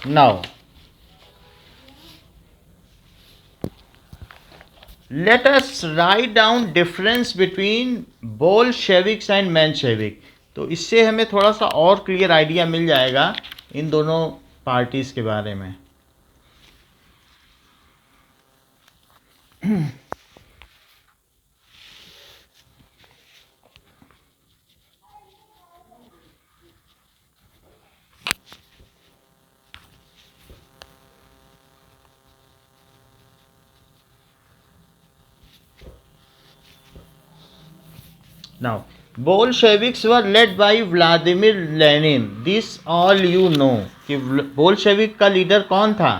Now, let us write down difference between Bolsheviks and Menshevik. तो इससे हमें थोड़ा सा और क्लियर आइडिया मिल जाएगा इन दोनों पार्टीज के बारे में. Now, Bolsheviks were led by Vladimir Lenin. This all you know. कि बोल्शेविक का लीडर कौन था?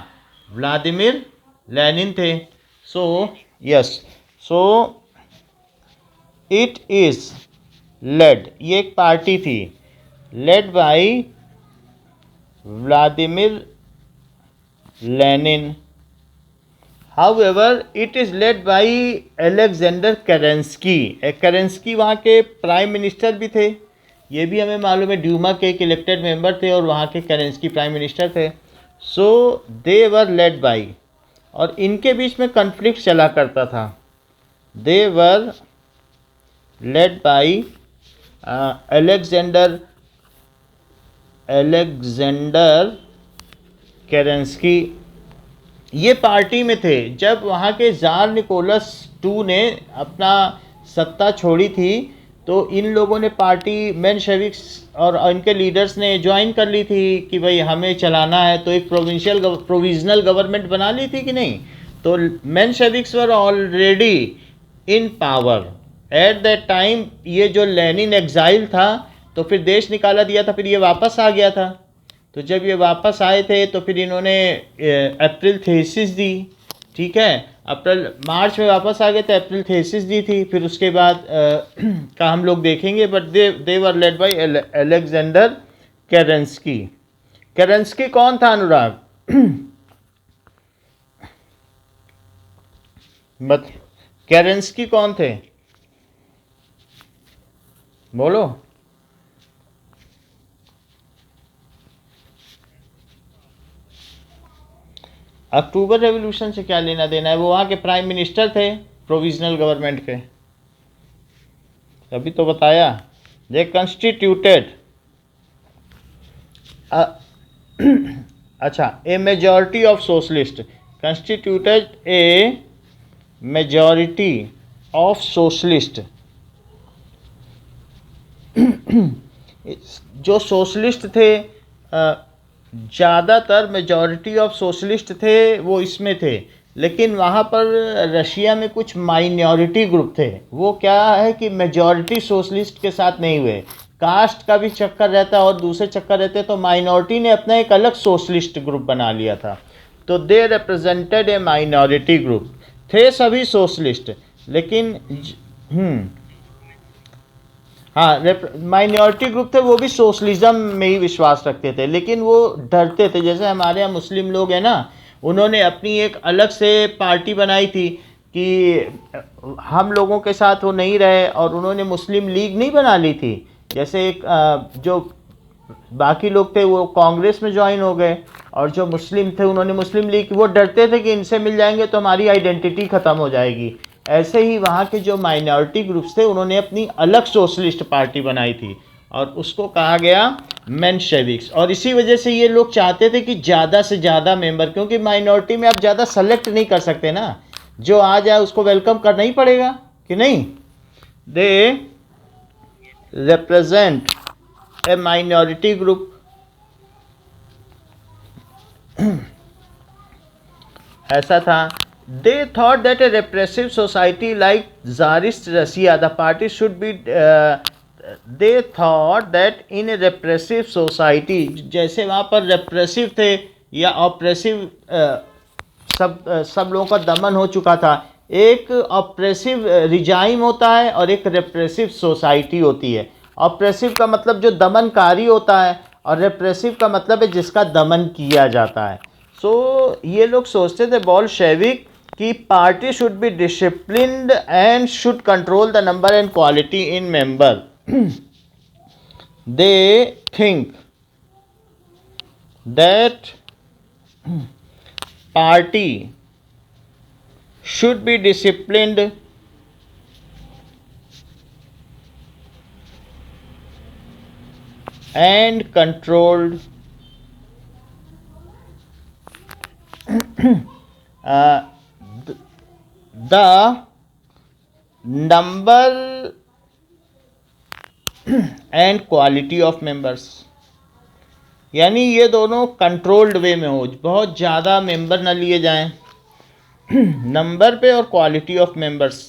व्लादिमिर लेनिन थे. So yes, so it is led, ये एक पार्टी थी, led by Vladimir Lenin. However, it is led by Alexander Kerensky. Kerensky वहाँ के प्राइम मिनिस्टर भी थे, ये भी हमें मालूम है. ड्यूमा के एक इलेक्टेड मेंबर थे और वहाँ के केरेंस्की प्राइम मिनिस्टर थे. सो दे वर लेड बाई, और इनके बीच में कन्फ्लिक्ट चला करता था. दे वर लेड बाई अलेक्जेंडर केरेंस्की. ये पार्टी में थे जब वहाँ के ज़ार निकोलस II ने अपना सत्ता छोड़ी थी. तो इन लोगों ने पार्टी मेनशेविक्स और इनके लीडर्स ने ज्वाइन कर ली थी कि भाई हमें चलाना है. तो एक प्रोविजनल गवर्नमेंट बना ली थी कि नहीं. तो Mensheviks were already in power at that time. ये जो लेनिन एग्जाइल था तो फिर देश निकाला दिया था, फिर ये वापस आ गया था. तो जब ये वापस आए थे तो फिर इन्होंने अप्रैल थीसिस दी. ठीक है, अप्रैल मार्च में वापस आ गए थे, अप्रैल थीसिस दी थी. फिर उसके बाद का हम लोग देखेंगे. But they were led by Alexander Kerensky. Kerensky कौन था अनुराग? बत केरेंस्की कौन थे? बोलो. अक्टूबर रेवोल्यूशन से क्या लेना देना है? वो वहाँ के प्राइम मिनिस्टर थे प्रोविजनल गवर्नमेंट के. अभी तो बताया. दे कंस्टिट्यूटेड अच्छा, a majority of socialist. Constituted a majority of socialist. जो सोशलिस्ट थे, ज़्यादातर मेजॉरिटी ऑफ सोशलिस्ट थे वो इसमें थे. लेकिन वहाँ पर रशिया में कुछ माइनॉरिटी ग्रुप थे. वो क्या है कि मेजॉरिटी सोशलिस्ट के साथ नहीं हुए. कास्ट का भी चक्कर रहता और दूसरे चक्कर रहते. तो माइनॉरिटी ने अपना एक अलग सोशलिस्ट ग्रुप बना लिया था. तो दे रिप्रेजेंटेड ए माइनॉरिटी ग्रुप. थे सभी सोशलिस्ट, लेकिन हाँ, माइनॉरिटी ग्रुप थे. वो भी सोशलिज्म में ही विश्वास रखते थे, लेकिन वो डरते थे. जैसे हमारे यहाँ मुस्लिम लोग हैं ना, उन्होंने अपनी एक अलग से पार्टी बनाई थी कि हम लोगों के साथ वो नहीं रहे, और उन्होंने मुस्लिम लीग नहीं बना ली थी. जैसे एक जो बाकी लोग थे वो कांग्रेस में ज्वाइन हो गए, और जो मुस्लिम थे उन्होंने मुस्लिम लीग. वो डरते थे कि इनसे मिल जाएंगे तो हमारी आइडेंटिटी ख़त्म हो जाएगी. ऐसे ही वहाँ के जो माइनॉरिटी ग्रुप्स थे उन्होंने अपनी अलग सोशलिस्ट पार्टी बनाई थी, और उसको कहा गया मेनशेविक्स. और इसी वजह से ये लोग चाहते थे कि ज़्यादा से ज़्यादा मेंबर, क्योंकि माइनॉरिटी में आप ज़्यादा सेलेक्ट नहीं कर सकते ना, जो आ जाए उसको वेलकम करना ही पड़ेगा कि नहीं. They represent a minority group. ऐसा था. They thought that a repressive society like Tsarist Russia, the party should be. They thought that in a repressive society, जैसे वहाँ पर repressive थे या oppressive, सब लोगों का दमन हो चुका था. एक ऑप्रेसिव रिजाइम होता है और एक रेप्रेसिव सोसाइटी होती है. ऑप्रेसिव का मतलब जो दमनकारी होता है, और रेप्रेसिव का मतलब है जिसका दमन किया जाता है. सो ये लोग सोचते थे बोल्शेविक कि party should be disciplined and should control the number and quality in member. They think that party should be disciplined and controlled the number and quality of members। यानी ये दोनों कंट्रोल्ड वे में हो, बहुत ज़्यादा member ना लिए जाएं नंबर पे और क्वालिटी ऑफ मेंबर्स।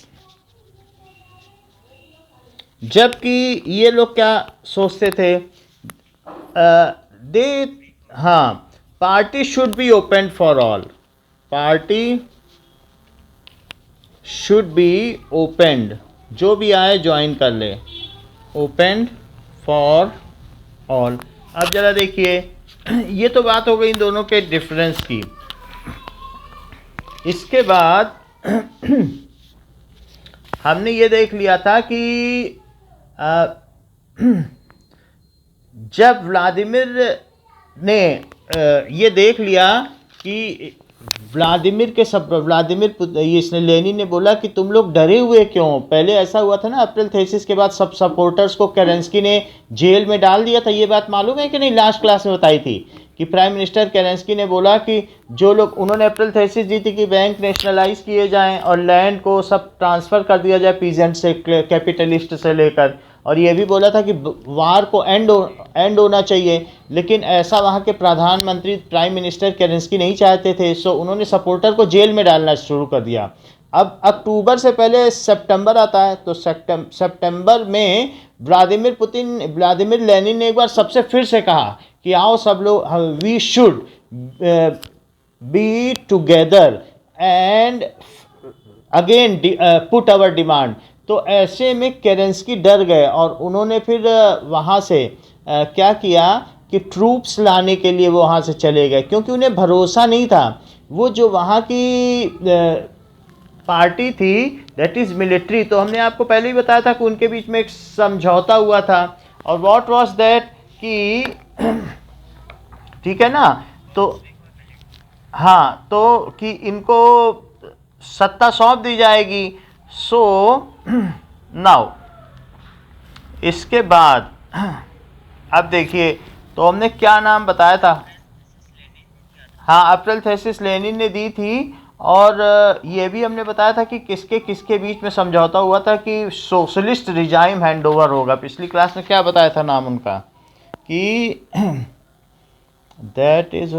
जबकि ये लोग क्या सोचते थे, दे हाँ, party should be open for all, party should be opened, जो भी आए ज्वाइन कर ले, ओपन फॉर ऑल। अब ज़रा देखिए, ये तो बात हो गई इन दोनों के डिफरेंस की। इसके बाद हमने ये देख लिया था कि जब व्लादिमीर ने ये देख लिया कि इसने लेनिन ने बोला कि तुम लोग डरे हुए क्यों। पहले ऐसा हुआ था ना, अप्रैल थेसिस के बाद सब सपोर्टर्स को केरेंस्की ने जेल में डाल दिया था। ये बात मालूम है कि नहीं, लास्ट क्लास में बताई थी कि प्राइम मिनिस्टर केरेंस्की ने बोला कि जो लोग, उन्होंने अप्रैल थेसिस दी थी कि बैंक नेशनलाइज किए जाएं और लैंड को सब ट्रांसफ़र कर दिया जाए पीजेंट से, कैपिटलिस्ट से लेकर, और ये भी बोला था कि वार को एंड होना चाहिए। लेकिन ऐसा वहाँ के प्रधानमंत्री प्राइम मिनिस्टर केरेंस्की नहीं चाहते थे, सो उन्होंने सपोर्टर को जेल में डालना शुरू कर दिया। अब अक्टूबर से पहले सितंबर आता है, तो सितंबर में व्लादिमीर लेनिन ने एक बार सबसे फिर से कहा कि आओ सब लोग, we should be together and again put our demand. तो ऐसे में केरेंस्की डर गए और उन्होंने फिर वहाँ से क्या किया कि ट्रूप्स लाने के लिए वो वहाँ से चले गए, क्योंकि उन्हें भरोसा नहीं था। वो जो वहाँ की पार्टी थी, दैट इज़ मिलिट्री, तो हमने आपको पहले ही बताया था कि उनके बीच में एक समझौता हुआ था। और व्हाट वाज दैट कि ठीक है ना, तो हाँ, तो कि इनको सत्ता सौंप दी जाएगी। सो नाउ इसके बाद अब देखिए, तो हमने क्या नाम बताया था, हाँ, अप्रैल थेसिस लेनिन ने दी थी। और ये भी हमने बताया था कि किसके किसके बीच में समझौता हुआ था कि सोशलिस्ट रिजाइम हैंडओवर होगा। पिछली क्लास में क्या बताया था नाम उनका, कि दैट इज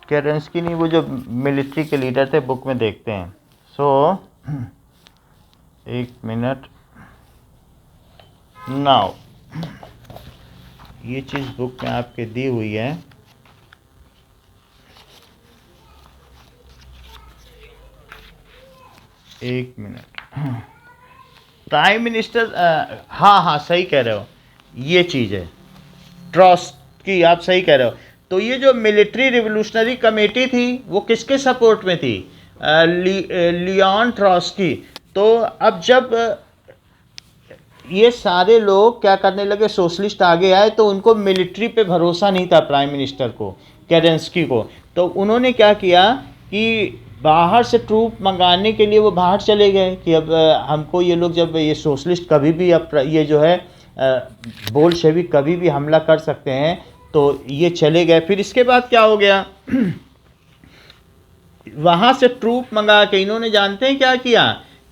केरेंस्की नहीं, वो जो मिलिट्री के लीडर थे, बुक में देखते हैं। सो एक मिनट, नाउ ये चीज़ बुक में आपके दी हुई है। एक मिनट, प्राइम मिनिस्टर, हाँ सही कह रहे हो, ये चीज़ है ट्रॉट्स्की, आप सही कह रहे हो। तो ये जो मिलिट्री रिवोल्यूशनरी कमेटी थी वो किसके सपोर्ट में थी, लियोन ट्रॉट्स्की। तो अब जब ये सारे लोग क्या करने लगे, सोशलिस्ट आगे आए, तो उनको मिलिट्री पे भरोसा नहीं था प्राइम मिनिस्टर को, केरेंस्की को। तो उन्होंने क्या किया कि बाहर से ट्रूप मंगाने के लिए वो बाहर चले गए कि अब हमको ये लोग, जब ये सोशलिस्ट कभी भी, अब ये जो है बोल्शेविक कभी भी हमला कर सकते हैं, तो ये चले गए। फिर इसके बाद क्या हो गया वहाँ से ट्रूप मंगा के इन्होंने जानते हैं क्या किया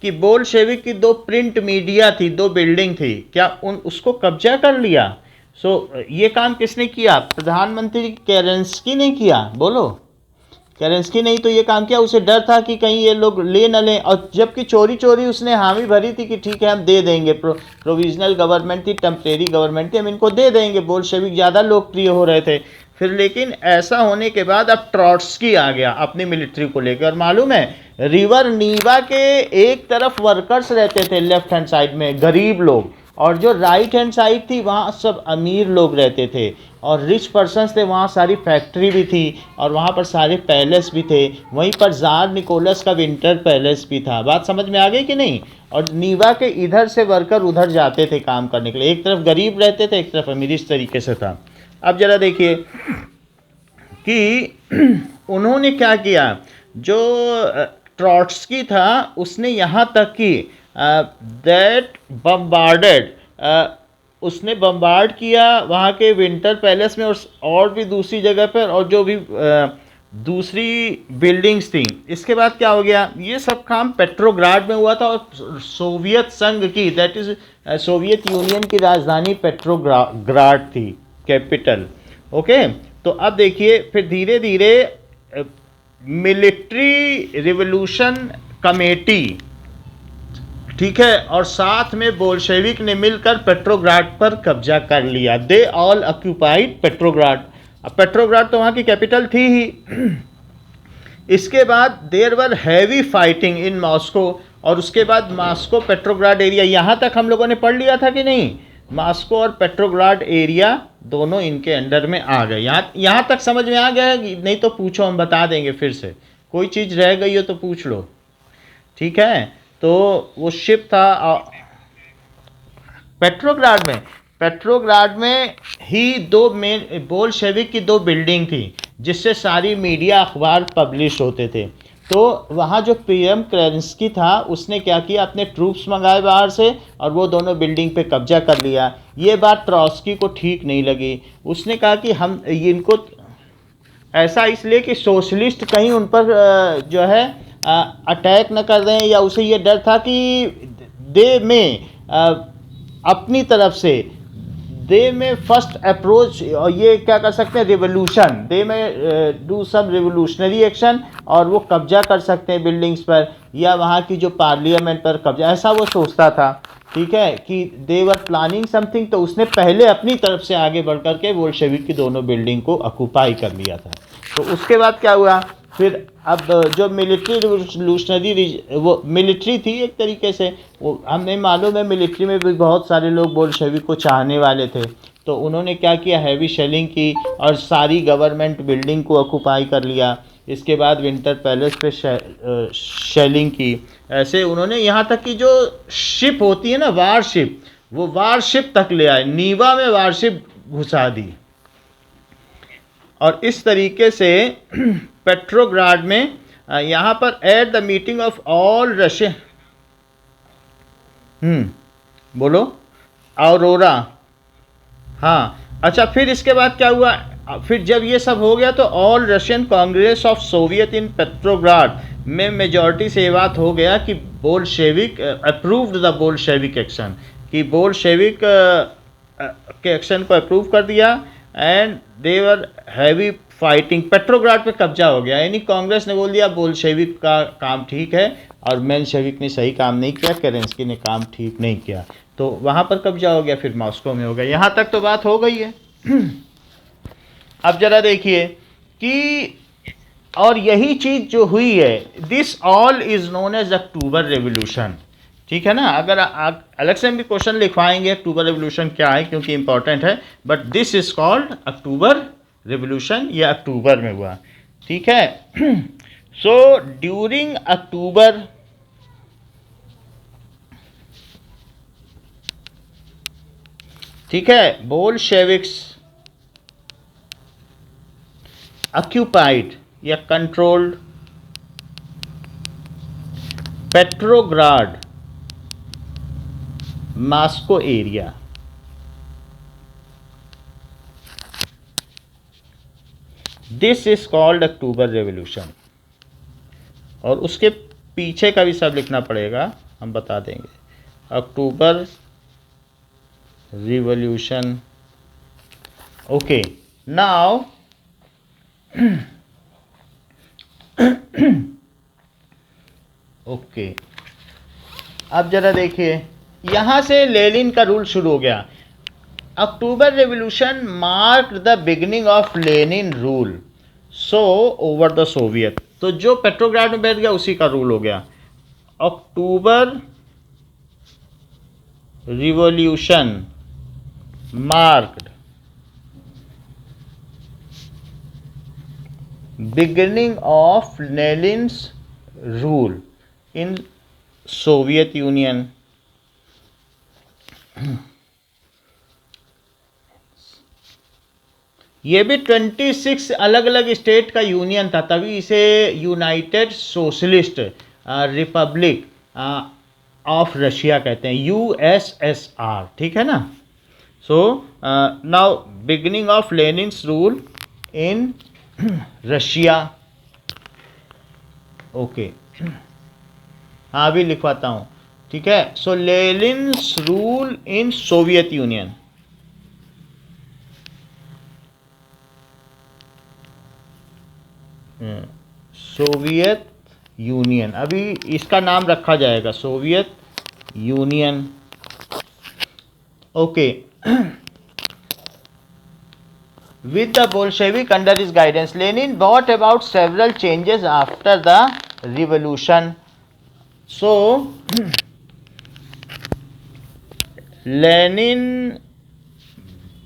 कि बोल्शेविक की 2 प्रिंट मीडिया थी, 2 बिल्डिंग थी, क्या उसको कब्जा कर लिया। सो ये काम किसने किया, प्रधानमंत्री केरेंस्की ने किया, बोलो, केरेंस्की नहीं तो ये काम किया। उसे डर था कि कहीं ये लोग ले न लें, और जबकि चोरी चोरी उसने हामी भरी थी कि ठीक है हम दे देंगे, प्रोविजनल गवर्नमेंट थी, टेम्परेरी गवर्नमेंट थी, हम इनको दे देंगे, बोल्शेविक ज़्यादा लोकप्रिय हो रहे थे। फिर लेकिन ऐसा होने के बाद अब ट्रॉट्स्की आ गया अपनी मिलिट्री को लेकर। और मालूम है, रिवर नीवा के एक तरफ वर्कर्स रहते थे लेफ्ट हैंड साइड में, गरीब लोग, और जो राइट हैंड साइड थी वहाँ सब अमीर लोग रहते थे और रिच पर्सन्स थे। वहाँ सारी फैक्ट्री भी थी और वहाँ पर सारे पैलेस भी थे। वहीं पर ज़ार निकोलस का विंटर पैलेस भी था। बात समझ में आ गई कि नहीं। और नीवा के इधर से वर्कर उधर जाते थे काम करने के लिए, एक तरफ गरीब रहते थे, एक तरफ अमीर, इस तरीके से था। अब जरा देखिए कि उन्होंने क्या किया, जो ट्रॉट्स्की था उसने यहाँ तक कि दैट बम्बार्डेड, उसने बम्बार्ड किया वहाँ के विंटर पैलेस में और भी दूसरी जगह पर, और जो भी दूसरी बिल्डिंग्स थी। इसके बाद क्या हो गया, ये सब काम पेट्रोग्राड में हुआ था, और सोवियत संघ की, दैट इज सोवियत यूनियन की राजधानी पेट्रोग्राड थी, कैपिटल। ओके, तो अब देखिए फिर धीरे धीरे मिलिट्री रिवोल्यूशन कमेटी, ठीक है, और साथ में बोल्शेविक ने मिलकर पेट्रोग्राड पर कब्जा कर लिया। They all occupied Petrograd. अब पेट्रोग्राड तो वहाँ की कैपिटल थी ही। इसके बाद देर वर हैवी फाइटिंग इन मॉस्को, और उसके बाद मॉस्को पेट्रोग्राड एरिया, यहाँ तक हम लोगों ने पढ़ लिया था कि नहीं, मॉस्को और पेट्रोग्राड एरिया दोनों इनके अंडर में आ गए। यहाँ तक समझ में आ गया, नहीं तो पूछो, हम बता देंगे फिर से, कोई चीज़ रह गई हो तो पूछ लो, ठीक है। तो वो शिप था पेट्रोग्राड में। पेट्रोग्राड में ही दो मेन बोल्शेविक की दो बिल्डिंग थी, जिससे सारी मीडिया अखबार पब्लिश होते थे। तो वहाँ जो पीएम केरेंस्की था उसने क्या किया, अपने ट्रूप्स मंगाए बाहर से, और वो दोनों बिल्डिंग पे कब्जा कर लिया। ये बात ट्रॉट्स्की को ठीक नहीं लगी। उसने कहा कि हम इनको ऐसा इसलिए कि सोशलिस्ट कहीं उन पर जो है अटैक न कर दें, या उसे ये डर था कि दे में अपनी तरफ से दे में फर्स्ट अप्रोच, और ये क्या कर सकते हैं, रिवोल्यूशन, दे में डू सम रिवोल्यूशनरी एक्शन, और वो कब्जा कर सकते हैं बिल्डिंग्स पर, या वहाँ की जो पार्लियामेंट पर कब्जा, ऐसा वो सोचता था, ठीक है, कि दे वर प्लानिंग समथिंग। तो उसने पहले अपनी तरफ से आगे बढ़ कर के बोल्शेविक की दोनों बिल्डिंग को ऑक्यूपाई कर लिया था। तो उसके बाद क्या हुआ, फिर अब जो मिलिट्री रिवोल्यूशनरी, वो मिलिट्री थी एक तरीके से, वो हमें मालूम है मिलिट्री में भी बहुत सारे लोग बोल्शेविक को चाहने वाले थे। तो उन्होंने क्या किया, हैवी शेलिंग की और सारी गवर्नमेंट बिल्डिंग को ऑक्यूपाई कर लिया। इसके बाद विंटर पैलेस पे शेलिंग की। ऐसे उन्होंने यहाँ तक कि जो शिप होती है ना, वारशिप, वो वारशिप तक ले आए, नीवा में वारशिप घुसा दी। और इस तरीके से पेट्रोग्राड में यहाँ पर at the meeting of all Russian, बोलो, औरोरा, हाँ, अच्छा, फिर इसके बाद क्या हुआ, फिर जब ये सब हो गया तो all Russian congress of Soviet in Petrograd में मेजॉरिटी से ये बात हो गया कि Bolshevik approved the Bolshevik action, कि बोल्शेविक के एक्शन को अप्रूव कर दिया, and they were heavy fighting, Petrograd पे कब्जा हो गया। यानी कांग्रेस ने बोल दिया बोल्शेविक का काम ठीक है, और मेलशेविक ने सही काम नहीं किया, केरेंस्की ने काम ठीक नहीं किया, तो वहाँ पर कब्जा हो गया, फिर मॉस्को में हो गया। यहाँ तक तो बात हो गई है। अब जरा देखिए कि और यही चीज़ जो हुई है, this all is known as October revolution, ठीक है ना। अगर अलग से हम भी क्वेश्चन लिखवाएंगे अक्टूबर रेवोल्यूशन क्या है, क्योंकि इंपॉर्टेंट है, but this is called October revolution, ये अक्टूबर में हुआ, ठीक है। सो ड्यूरिंग अक्टूबर, ठीक है, बोल्शेविक्स ऑक्यूपाइड या controlled Petrograd, Moscow area. This is called October revolution. और उसके पीछे का भी सब लिखना पड़ेगा, हम बता देंगे। अक्टूबर रिवोल्यूशन, ओके। नाउ ओके, अब जरा देखिए, यहां से लेनिन का रूल शुरू हो गया। October revolution mark the beginning of Lenin rule so over the Soviet. तो जो पेट्रोग्राड में बैठ गया उसी का रूल हो गया। October revolution marked beginning of Lenin's rule in Soviet Union. ये भी 26 अलग अलग स्टेट का यूनियन था, तभी इसे United Socialist Republic of Russia कहते हैं, यूएसएसआर, ठीक है ना। So now beginning of Lenin's rule in Russia. Okay, हाँ अभी लिखवाता हूँ, ठीक है। So Lenin's rule in Soviet Union. Soviet Union, अभी इसका नाम रखा जाएगा Soviet Union. Okay, with the Bolshevik under his guidance, Lenin brought about several changes after the revolution. So Lenin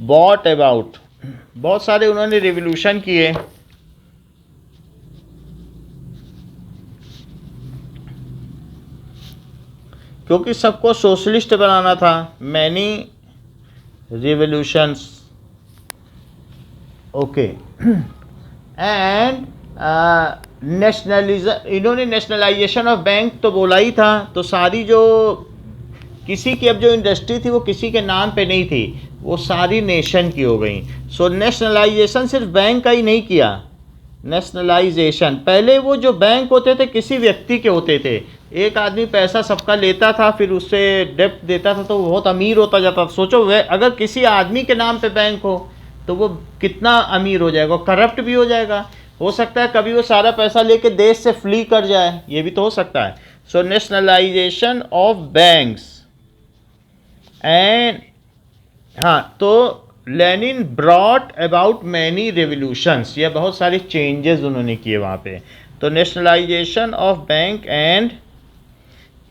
brought about, बहुत सारे उन्होंने रिवोल्यूशन किए। क्योंकि सबको सोशलिस्ट बनाना था, many revolutions. Okay, and nationalism, इन्होंने नेशनलाइजेशन ऑफ बैंक तो बोला ही था, तो सारी जो किसी की अब जो इंडस्ट्री थी वो किसी के नाम पे नहीं थी, वो सारी नेशन की हो गई। सो नेशनलाइजेशन सिर्फ बैंक का ही नहीं किया, नेशनलाइजेशन पहले वो जो बैंक होते थे किसी व्यक्ति के होते थे, एक आदमी पैसा सबका लेता था, फिर उससे डेप्ट देता था तो वो बहुत अमीर होता जाता था। सोचो वह अगर किसी आदमी के नाम पे बैंक हो तो वो कितना अमीर हो जाएगा, करप्ट भी हो जाएगा, हो सकता है कभी वो सारा पैसा लेके देश से फ्ली कर जाए, ये भी तो हो सकता है। सो नेशनलाइजेशन ऑफ बैंक्स एंड, हाँ, तो Lenin brought about many revolutions, ये बहुत सारे चेंजेस उन्होंने किए वहाँ पे। तो nationalisation of bank and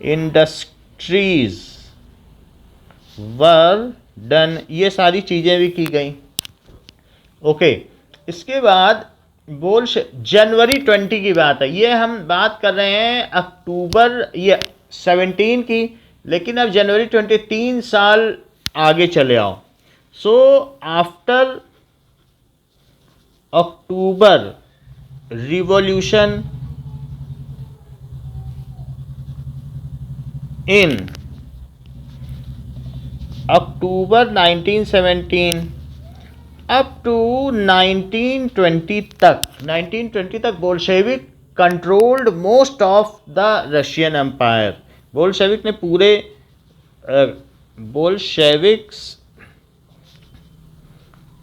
industries were done, ये सारी चीज़ें भी की गई। ओके, इसके बाद जनवरी 20 की बात है, ये हम बात कर रहे हैं अक्टूबर ये 17 की, लेकिन अब जनवरी 20 3 साल आगे चले आओ। So after October revolution in October 1917 up to 1920 तक Bolshevik controlled most of the Russian empire. Bolshevik ने पूरे Bolsheviks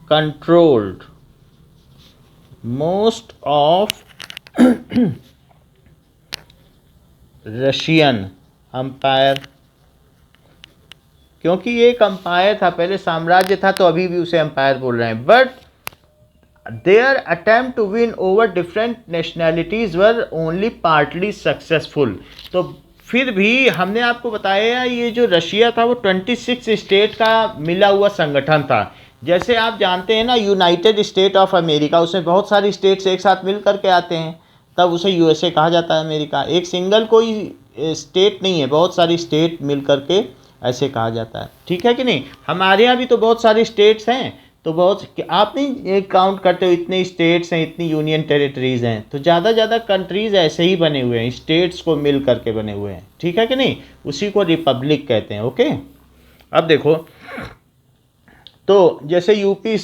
controlled most of Russian empire, क्योंकि ये एक एम्पायर था, पहले साम्राज्य था तो अभी भी उसे एम्पायर बोल रहे हैं। But their attempt to win over different nationalities were only partly successful. तो फिर भी हमने आपको बताया ये जो रशिया था वो 26 स्टेट का मिला हुआ संगठन था। जैसे आप जानते हैं ना यूनाइटेड स्टेट ऑफ अमेरिका, उसमें बहुत सारी स्टेट्स एक साथ मिल करके आते हैं, तब उसे यूएसए कहा जाता है। अमेरिका एक सिंगल कोई स्टेट नहीं है, बहुत सारी स्टेट मिल करके ऐसे कहा जाता है, ठीक है कि नहीं। हमारे यहाँ भी तो बहुत सारी स्टेट्स हैं, तो बहुत आप नहीं काउंट करते हो इतने स्टेट्स हैं, इतनी यूनियन टेरिटरीज हैं, तो ज़्यादा कंट्रीज़ ऐसे ही बने हुए हैं, स्टेट्स को मिल करके बने हुए हैं, ठीक है कि नहीं। उसी को रिपब्लिक कहते हैं। ओके, अब देखो तो जैसे यूपी,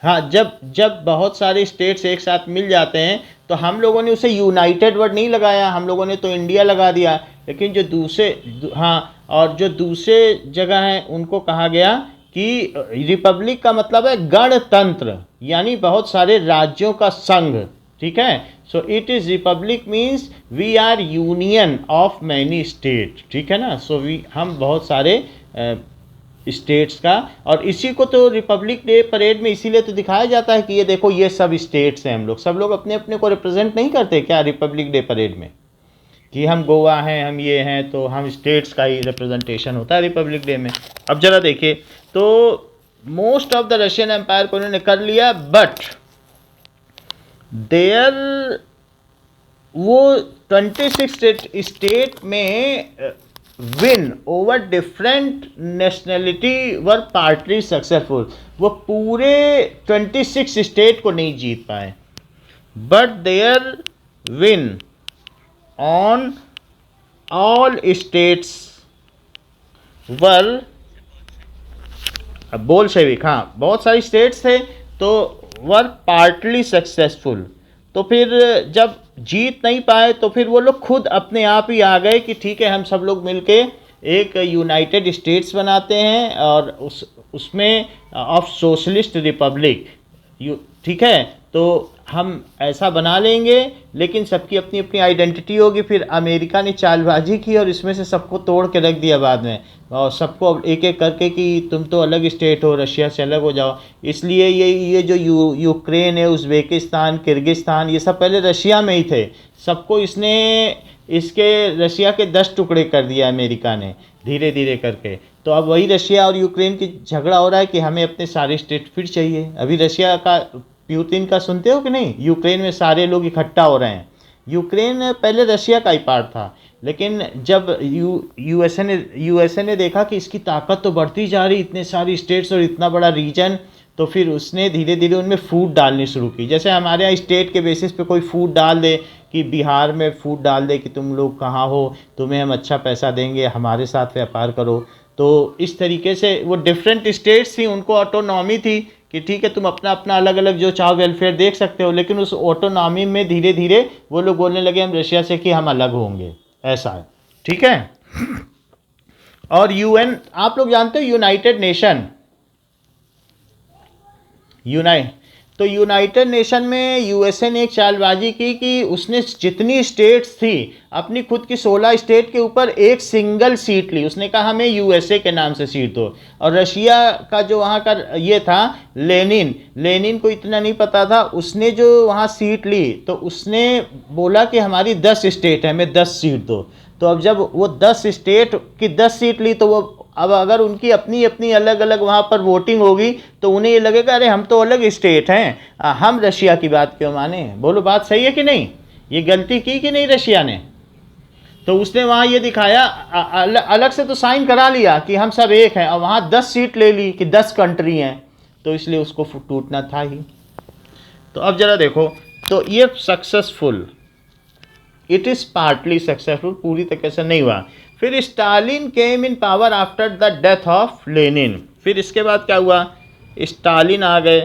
हाँ, जब बहुत सारे स्टेट्स एक साथ मिल जाते हैं तो हम लोगों ने उसे यूनाइटेड वर्ड नहीं लगाया, हम लोगों ने तो इंडिया लगा दिया। लेकिन जो दूसरे, हाँ, और जो दूसरे जगह हैं उनको कहा गया कि रिपब्लिक का मतलब है गणतंत्र, यानी बहुत सारे राज्यों का संघ, ठीक है। So it is republic means we are union of many state, ठीक है ना। सो हम बहुत सारे स्टेट्स का, और इसी को तो रिपब्लिक डे परेड में इसीलिए तो दिखाया जाता है कि ये देखो ये सब स्टेट्स हैं, हम लोग सब लोग अपने अपने को रिप्रेजेंट नहीं करते क्या रिपब्लिक डे परेड में, कि हम गोवा हैं, हम ये हैं, तो हम स्टेट्स का ही रिप्रेजेंटेशन होता है रिपब्लिक डे में। अब जरा देखिए, तो most of the Russian empire को उन्होंने कर लिया, बट देयर वो 26 स्टेट में win over different nationality were partly successful. वो पूरे 26 स्टेट को नहीं जीत पाए, but their win on all states were Bolshevik. हाँ, बहुत सारी स्टेट्स थे तो वर पार्टली सक्सेसफुल। तो फिर जब जीत नहीं पाए तो फिर वो लोग खुद अपने आप ही आ गए कि ठीक है, हम सब लोग मिलके एक यूनाइटेड स्टेट्स बनाते हैं और उसमें ऑफ सोशलिस्ट रिपब्लिक, ठीक है, तो हम ऐसा बना लेंगे, लेकिन सबकी अपनी अपनी आइडेंटिटी होगी। फिर अमेरिका ने चालबाजी की और इसमें से सबको तोड़ के रख दिया बाद में, और सबको एक एक करके कि तुम तो अलग स्टेट हो, रशिया से अलग हो जाओ। इसलिए ये जो यूक्रेन है, उज़्बेकिस्तान, किर्गिस्तान, ये सब पहले रशिया में ही थे। सबको इसने इसके रशिया के 10 टुकड़े कर दिया अमेरिका ने धीरे धीरे करके। तो अब वही रशिया और यूक्रेन की झगड़ा हो रहा है कि हमें अपने सारे स्टेट फिर चाहिए। अभी रशिया का पुतिन का सुनते हो कि नहीं, यूक्रेन में सारे लोग इकट्ठा हो रहे हैं। यूक्रेन पहले रशिया का ही पार्ट था, लेकिन जब यूएसए ने देखा कि इसकी ताकत तो बढ़ती जा रही, इतने सारी स्टेट्स और इतना बड़ा रीजन, तो फिर उसने धीरे धीरे उनमें फूड डालनी शुरू की। जैसे हमारे यहाँ स्टेट के बेसिस पे कोई फूड डाल दे, कि बिहार में फूड डाल दे कि तुम लोग कहाँ हो, तुम्हें हम अच्छा पैसा देंगे, हमारे साथ व्यापार करो। तो इस तरीके से वो डिफरेंट स्टेट्स थी, उनको ऑटोनॉमी थी कि ठीक है, तुम अपना अपना अलग अलग जो चाहो वेलफेयर देख सकते हो। लेकिन उस ऑटोनॉमी में धीरे धीरे वो लोग बोलने लगे हम रशिया से कि हम अलग होंगे, ऐसा है, ठीक है। और यूएन, आप लोग जानते हो यूनाइटेड नेशन, तो यूनाइटेड नेशन में यूएसए ने एक चालबाजी की कि उसने जितनी स्टेट्स थी अपनी खुद की 16 स्टेट के ऊपर एक सिंगल सीट ली। उसने कहा हमें यूएसए के नाम से सीट दो। और रशिया का जो वहाँ का ये था लेनिन को इतना नहीं पता था, उसने जो वहाँ सीट ली तो उसने बोला कि हमारी 10 स्टेट है, हमें 10 सीट दो। तो अब जब वो 10 स्टेट की 10 सीट ली तो वो अब अगर उनकी अपनी अपनी अलग अलग वहाँ पर वोटिंग होगी तो उन्हें ये लगेगा अरे हम तो अलग स्टेट हैं, हम रशिया की बात क्यों माने। बोलो बात सही है कि नहीं, ये गलती की कि नहीं रशिया ने। तो उसने वहाँ ये दिखाया, अलग से तो साइन करा लिया कि हम सब एक हैं, और वहाँ 10 सीट ले ली कि 10 कंट्री हैं, तो इसलिए उसको टूटना था ही। तो अब जरा देखो, तो ये successful, it is partly successful, पूरी तरीके से नहीं हुआ। फिर Stalin came in power after the death of Lenin. फिर इसके बाद क्या हुआ, स्टालिन आ गए,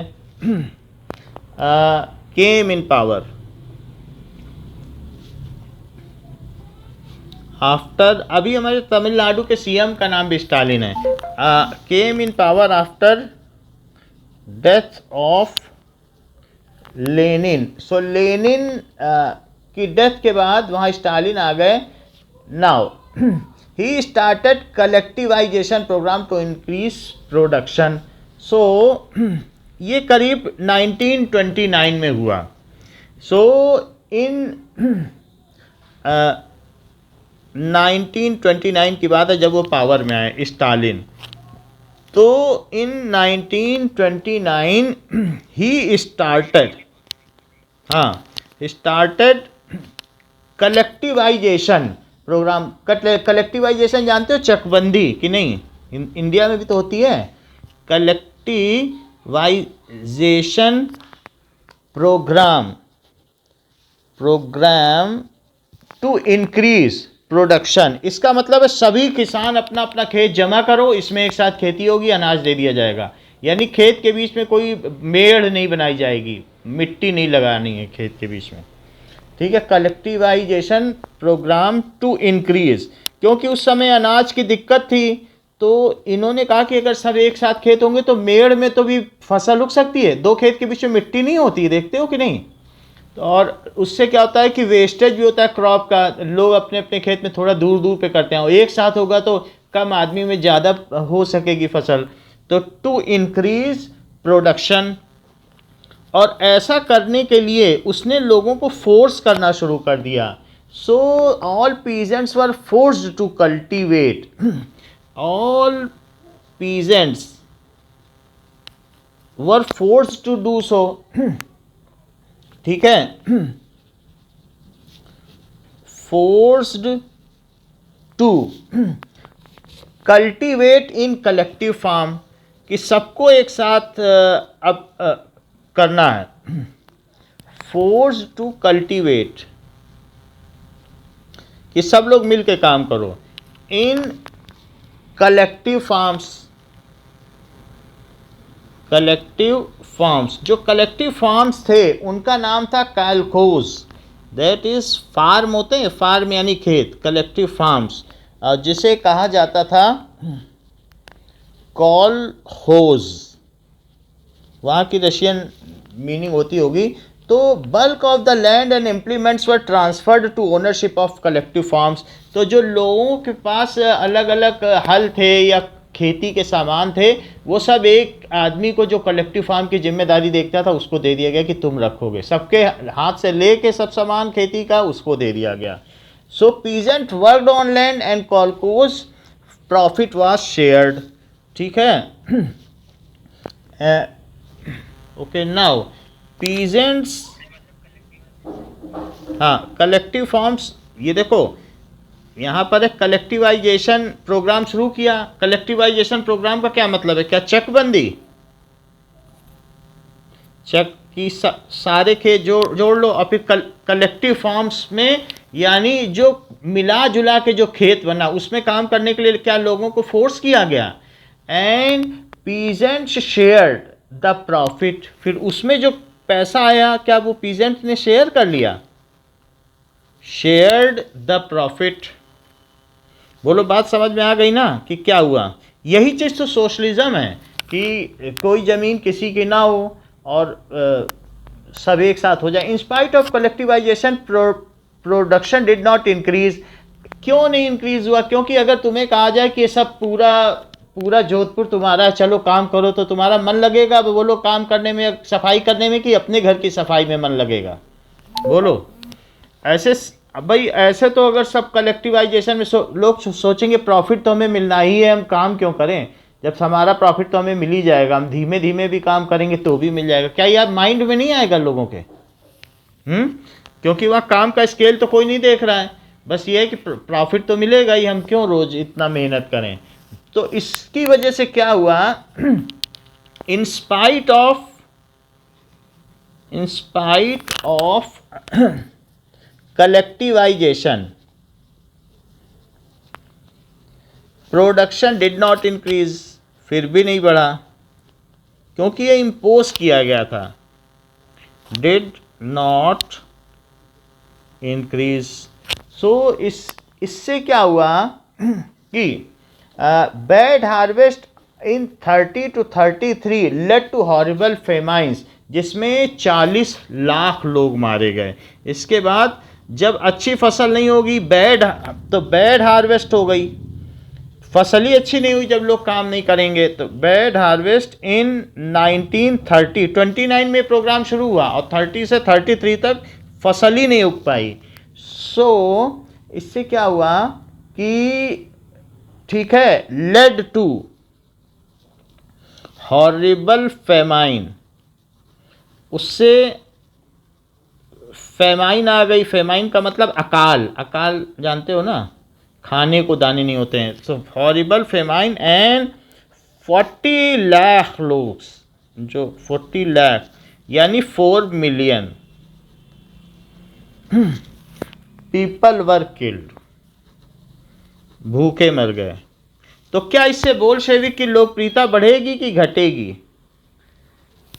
केम इन पावर आफ्टर, अभी हमारे तमिलनाडु के सीएम का नाम भी स्टालिन है। Came in power after death of Lenin. So Lenin की डेथ के बाद वहाँ स्टालिन आ गए। Now he started collectivisation programme to increase production. So ये करीब 1929 में हुआ। सो इन 1929 की बात है जब वो पावर में आए स्टालिन। तो in 1929 he started collectivisation programme. Collectivisation जानते हो, चकबंदी कि नहीं, इंडिया में भी तो होती है। Collectivisation programme to increase production. इसका मतलब है सभी किसान अपना अपना खेत जमा करो, इसमें एक साथ खेती होगी, अनाज दे दिया जाएगा। यानी खेत के बीच में कोई मेड़ नहीं बनाई जाएगी, मिट्टी नहीं लगानी है खेत के बीच में, ठीक है। कलेक्टिवाइजेशन प्रोग्राम टू इंक्रीज, क्योंकि उस समय अनाज की दिक्कत थी, तो इन्होंने कहा कि अगर सब एक साथ खेत होंगे तो मेड़ में तो भी फसल उग सकती है, दो खेत के बीच में मिट्टी नहीं होती, देखते हो कि नहीं। तो और उससे क्या होता है कि वेस्टेज भी होता है क्रॉप का, लोग अपने अपने खेत में थोड़ा दूर दूर पे करते हैं, और एक साथ होगा तो कम आदमी में ज़्यादा हो सकेगी फसल। तो टू इंक्रीज प्रोडक्शन, और ऐसा करने के लिए उसने लोगों को फोर्स करना शुरू कर दिया। So all peasants were forced to cultivate, all peasants were forced to do so, ठीक है, forced to cultivate in collective farm, कि सबको एक साथ अब करना है। फोर्स टू कल्टीवेट, कि सब लोग मिल के काम करो। इन कलेक्टिव फार्म्स, कलेक्टिव फार्म्स, जो कलेक्टिव फार्म्स थे उनका नाम था कैलकोज, दैट इज फार्म होते हैं, फार्म यानी खेत, कलेक्टिव फार्म्स, जिसे कहा जाता था कॉलहोज, वहाँ की रशियन मीनिंग होती होगी। तो bulk of the land and implements were transferred to ownership of collective farms, तो जो लोगों के पास अलग अलग हल थे या खेती के सामान थे, वो सब एक आदमी को जो कलेक्टिव फार्म की जिम्मेदारी देखता था उसको दे दिया गया कि तुम रखोगे, सबके हाथ से लेके सब सामान खेती का उसको दे दिया गया। So peasant worked on land and kolkhoz, profit was shared, ठीक है। ओके, नाउ पीजेंट्स, हाँ कलेक्टिव फार्म्स, ये देखो यहाँ पर एक कलेक्टिवाइजेशन प्रोग्राम शुरू किया। कलेक्टिवाइजेशन प्रोग्राम का क्या मतलब है? क्या चकबंदी, चक की सारे खेत जोड़ लो और फिर कलेक्टिव फार्म्स में, यानी जो मिला जुला के जो खेत बना उसमें काम करने के लिए क्या लोगों को फोर्स किया गया। And peasants shared the profit, फिर उसमें जो पैसा आया क्या वो पीजेंट ने शेयर कर लिया? Shared the profit. बोलो बात समझ में आ गई ना कि क्या हुआ? यही चीज़ तो सोशलिज्म है कि कोई ज़मीन किसी की ना हो और सब एक साथ हो जाए। In spite of collectivisation production did not increase. क्यों नहीं इंक्रीज हुआ? क्योंकि अगर तुम्हें कहा जाए कि ये सब पूरा जोधपुर तुम्हारा, चलो काम करो, तो तुम्हारा मन लगेगा बोलो काम करने में, सफाई करने में, कि अपने घर की सफाई में मन लगेगा? बोलो। ऐसे भाई ऐसे तो अगर सब कलेक्टिवाइजेशन में लोग सोचेंगे प्रॉफिट तो हमें मिलना ही है, हम काम क्यों करें, जब हमारा प्रॉफिट तो हमें मिल ही जाएगा, हम धीमे धीमे भी काम करेंगे तो भी मिल जाएगा। क्या यार माइंड में नहीं आएगा लोगों के? क्योंकि वहाँ काम का स्केल तो कोई नहीं देख रहा है, बस ये है कि प्रॉफिट तो मिलेगा ही, हम क्यों रोज इतना मेहनत करें। तो इसकी वजह से क्या हुआ, in spite of collectivisation production did not increase, फिर भी नहीं बढ़ा क्योंकि ये इम्पोज किया गया था। Did not increase. सो इससे क्या हुआ कि bad harvest in 30 to 33 led to horrible famines, जिसमें 40 लाख लोग मारे गए। इसके बाद जब अच्छी फसल नहीं होगी, बैड हार्वेस्ट हो गई, फसल ही अच्छी नहीं हुई जब लोग काम नहीं करेंगे, तो बैड हार्वेस्ट इन 29 में प्रोग्राम शुरू हुआ और 30 से 33 तक फसल ही नहीं उग पाई। सो इससे क्या हुआ कि ठीक है, लेड टू हॉरिबल फेमाइन, उससे फेमाइन आ गई। फेमाइन का मतलब अकाल, अकाल जानते हो ना, खाने को दाने नहीं होते हैं। सो हॉरिबल फेमाइन एंड 40 लाख लोग, जो 40 लाख यानी 4 मिलियन पीपल वर किल्ड, भूखे मर गए। तो क्या इससे बोल्शेविक की लोकप्रियता बढ़ेगी कि घटेगी?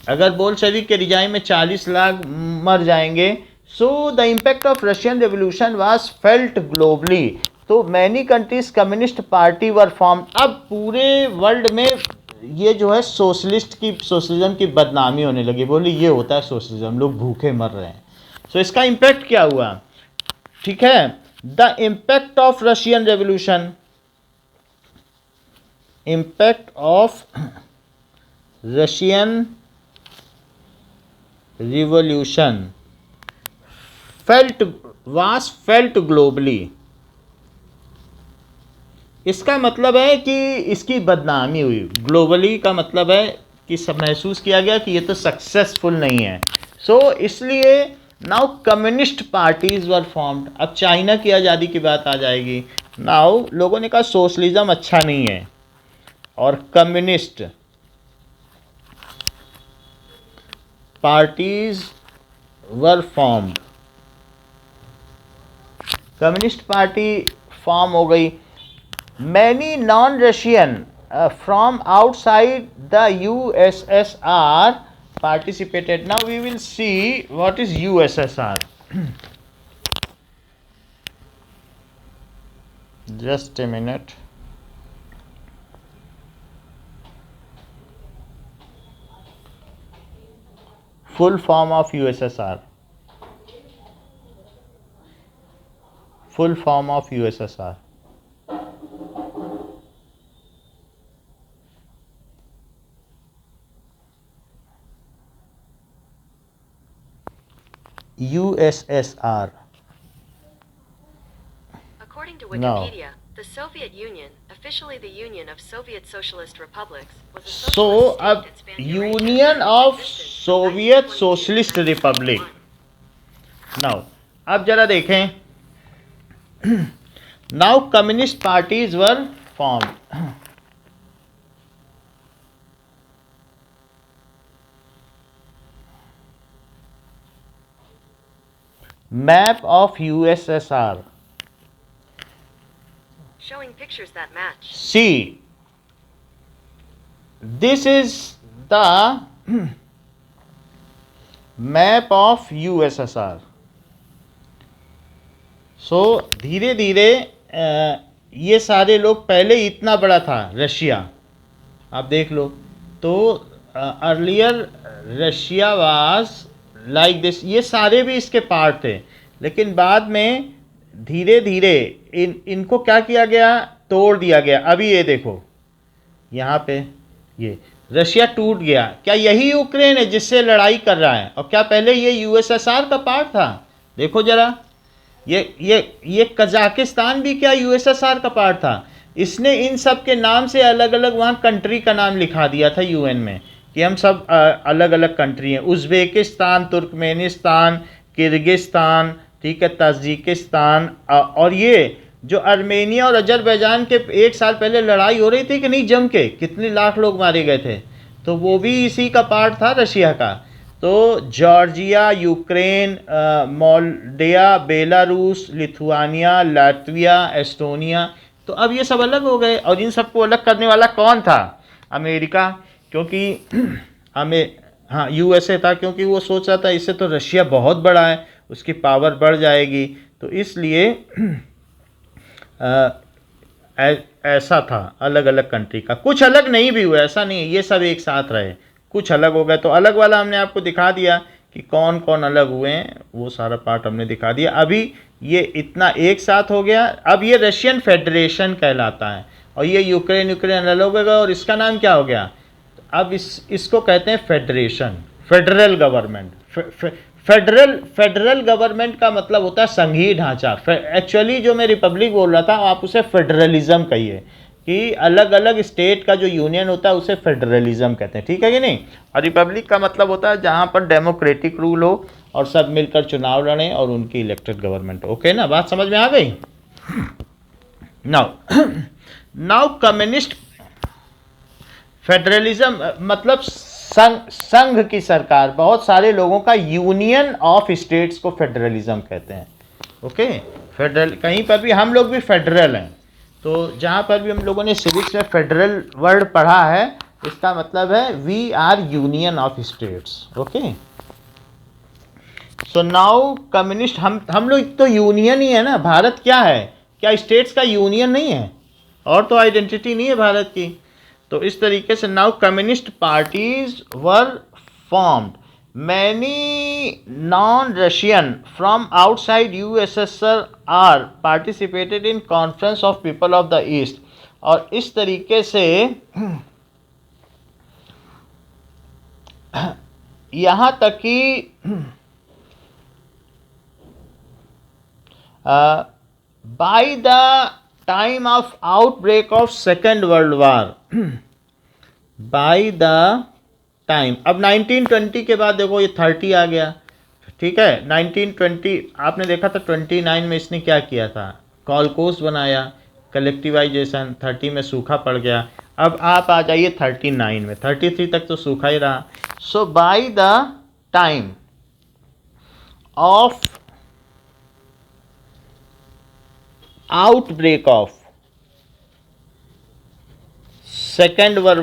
अगर बोल्शेविक के रिजाइम में 40 लाख मर जाएंगे, so the impact of Russian revolution was felt globally. तो मैनी कंट्रीज कम्युनिस्ट पार्टी वर फॉर्म। अब पूरे वर्ल्ड में ये जो है सोशलिज्म की बदनामी होने लगी। बोली ये होता है सोशलिज्म, लोग भूखे मर रहे हैं। सो इसका इम्पैक्ट क्या हुआ? ठीक है, the impact of Russian revolution, impact of Russian revolution was felt globally। इसका मतलब है कि इसकी बदनामी हुई। ग्लोबली का मतलब है कि सब महसूस किया गया कि ये तो सक्सेसफुल नहीं है। सो इसलिए now communist parties were formed. अब चाइना की आज़ादी की बात आ जाएगी। नाउ लोगों ने कहा सोशलिज्म अच्छा नहीं है और communist parties were formed. Communist party form हो गई। Many non Russian from outside the USSR participated. Now we will see what is USSR. Just a minute. Full form of USSR. Full form of USSR. USSR. According to Wikipedia, the Soviet Union, officially the Union of Soviet Socialist Republics, was a So socialist अब state that spanned Eurasia Union and of existed from Soviet 1922 Socialist to Republic. 1991. Now अब जरा देखें। Now communist parties were formed. Map of USSR. Showing pictures that match. See, this is the map of USSR. सो धीरे धीरे ये सारे लोग, पहले इतना बड़ा था रशिया, आप देख लो। तो earlier Russia was like this, ये सारे भी इसके पार्ट थे। लेकिन बाद में धीरे धीरे इनको क्या किया गया, तोड़ दिया गया। अभी ये देखो यहाँ पे ये रशिया टूट गया। क्या यही यूक्रेन है जिससे लड़ाई कर रहा है? और क्या पहले ये USSR का पार्ट था? देखो जरा, ये कजाकिस्तान भी क्या USSR का पार्ट था? इसने इन सब के नाम से अलग अलग वहाँ कंट्री का नाम लिखा दिया था UN में कि हम सब अलग अलग कंट्री हैं। उज़्बेकिस्तान, तुर्कमेनिस्तान, किर्गिस्तान, ठीक है, ताजिकिस्तान। और ये जो आर्मेनिया और अजरबैजान के एक साल पहले लड़ाई हो रही थी कि नहीं, जम के कितने लाख लोग मारे गए थे, तो वो भी इसी का पार्ट था, रशिया का। तो Georgia, Ukraine, Moldova, Belarus, Lithuania, Latvia, Estonia, तो अब ये सब अलग हो गए। और इन सबको अलग करने वाला कौन था? अमेरिका, क्योंकि हाँ USA था, क्योंकि वो सोच रहा था इससे तो रशिया बहुत बड़ा है, उसकी पावर बढ़ जाएगी। तो इसलिए ऐसा था अलग अलग कंट्री का। कुछ अलग नहीं भी हुआ, ऐसा नहीं है, ये सब एक साथ रहे। कुछ अलग हो गए, तो अलग वाला हमने आपको दिखा दिया कि कौन कौन अलग हुए हैं, वो सारा पार्ट हमने दिखा दिया। अभी ये इतना एक साथ हो गया। अब ये रशियन फेडरेशन कहलाता है और ये यूक्रेन अलग हो गया। और इसका नाम क्या हो गया? अब इसको कहते हैं federation, federal government. Federal government का मतलब होता है संघीय ढांचा। एक्चुअली जो मैं रिपब्लिक बोल रहा था, आप उसे फेडरलिज्म कहिए, कि अलग अलग स्टेट का जो यूनियन होता है उसे फेडरलिज्म कहते हैं, ठीक है कि नहीं। और रिपब्लिक का मतलब होता है जहाँ पर डेमोक्रेटिक रूल हो और सब मिलकर चुनाव लड़ें और उनकी इलेक्टेड गवर्नमेंट। ओके ना, बात समझ में आ गई? नाउ कम्युनिस्ट फेडरलिज्म मतलब संघ की सरकार, बहुत सारे लोगों का यूनियन ऑफ स्टेट्स को फेडरलिज्म कहते हैं। ओके, फेडरल, कहीं पर भी हम लोग भी फेडरल हैं। तो जहाँ पर भी हम लोगों ने सिविक्स में फेडरल वर्ड पढ़ा है, इसका मतलब है we are union of states. Okay, so now communist, हम लोग तो यूनियन ही है ना। भारत क्या है? क्या स्टेट्स का यूनियन नहीं है? और तो आइडेंटिटी नहीं है भारत की। तो इस तरीके से now communist parties were formed. Many non Russian from outside USSR participated in conference of people of the east. और इस तरीके से यहाँ तक कि by the time of outbreak of Second World War, by the time, अब 1920 के बाद देखो ये 30 आ गया, ठीक है। 1920 आपने देखा था, 29 में इसने क्या किया था, कॉलकोस बनाया, कलेक्टिवाइजेशन। 30 में सूखा पड़ गया। अब आप आ जाइए 39 में, 33 तक तो सूखा ही रहा। So by the time of outbreak of second world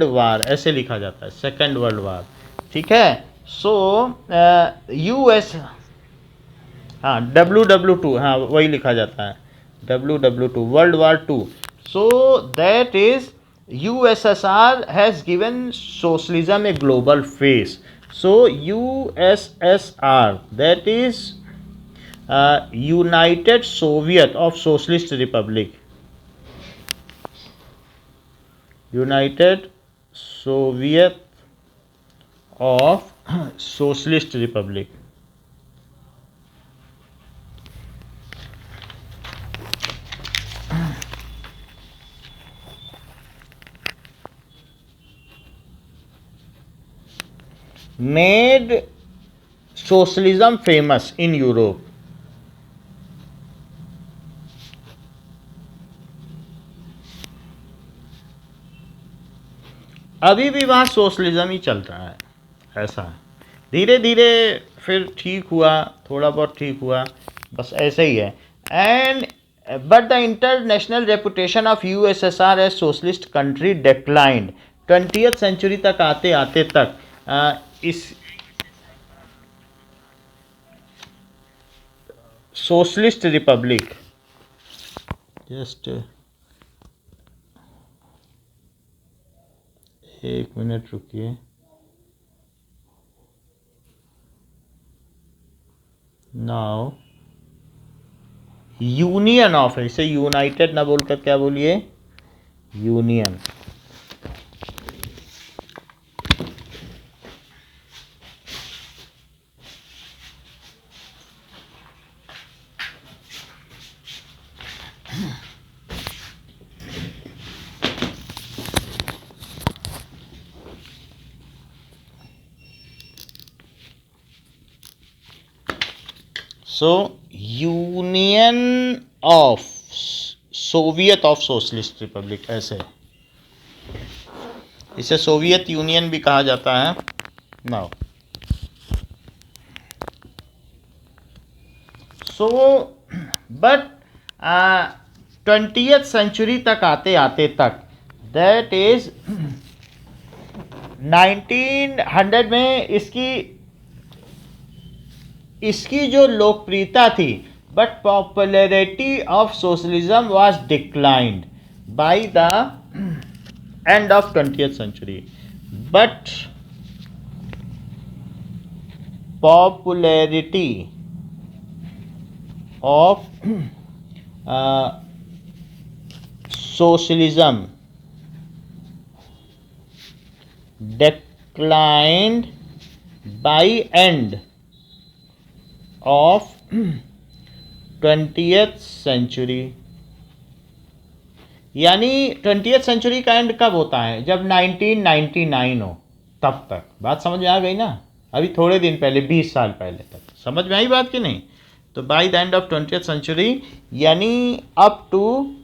war, ऐसे लिखा जाता है, सेकेंड वर्ल्ड वार, ठीक है। सो यूएस, हाँ WW2, हाँ वही लिखा जाता है, WW2, world war 2। So that is USSR has given socialism a global face. So USSR, that is United Soviet of socialist Republic, United Soviet of socialist Republic. Made socialism famous in Europe. अभी भी वहाँ socialism ही चल रहा है, ऐसा है। धीरे धीरे फिर ठीक हुआ, थोड़ा बहुत ठीक हुआ, बस ऐसे ही है। And but the international reputation of USSR as socialist country declined. 20th century तक आते आते तक इस सोशलिस्ट रिपब्लिक, जस्ट एक मिनट रुकिए, नाउ यूनियन ऑफ, इसे यूनाइटेड ना बोलकर क्या बोलिए, union. So union of Soviet of socialist republic, ऐसे इसे सोवियत यूनियन भी कहा जाता है। Now so but 20th century तक आते आते तक, दैट इज 1900 में इसकी जो लोकप्रियता थी, but popularity of socialism was declined by the end of 20th century. बट पॉपुलैरिटी ऑफ socialism declined by end of 20th century। यानी 20th सेंचुरी का एंड कब होता है, जब 1999 हो, तब तक। बात समझ में आ गई ना, अभी थोड़े दिन पहले, 20 साल पहले तक। समझ में आई बात कि नहीं? तो by the end of 20th century यानी अप टू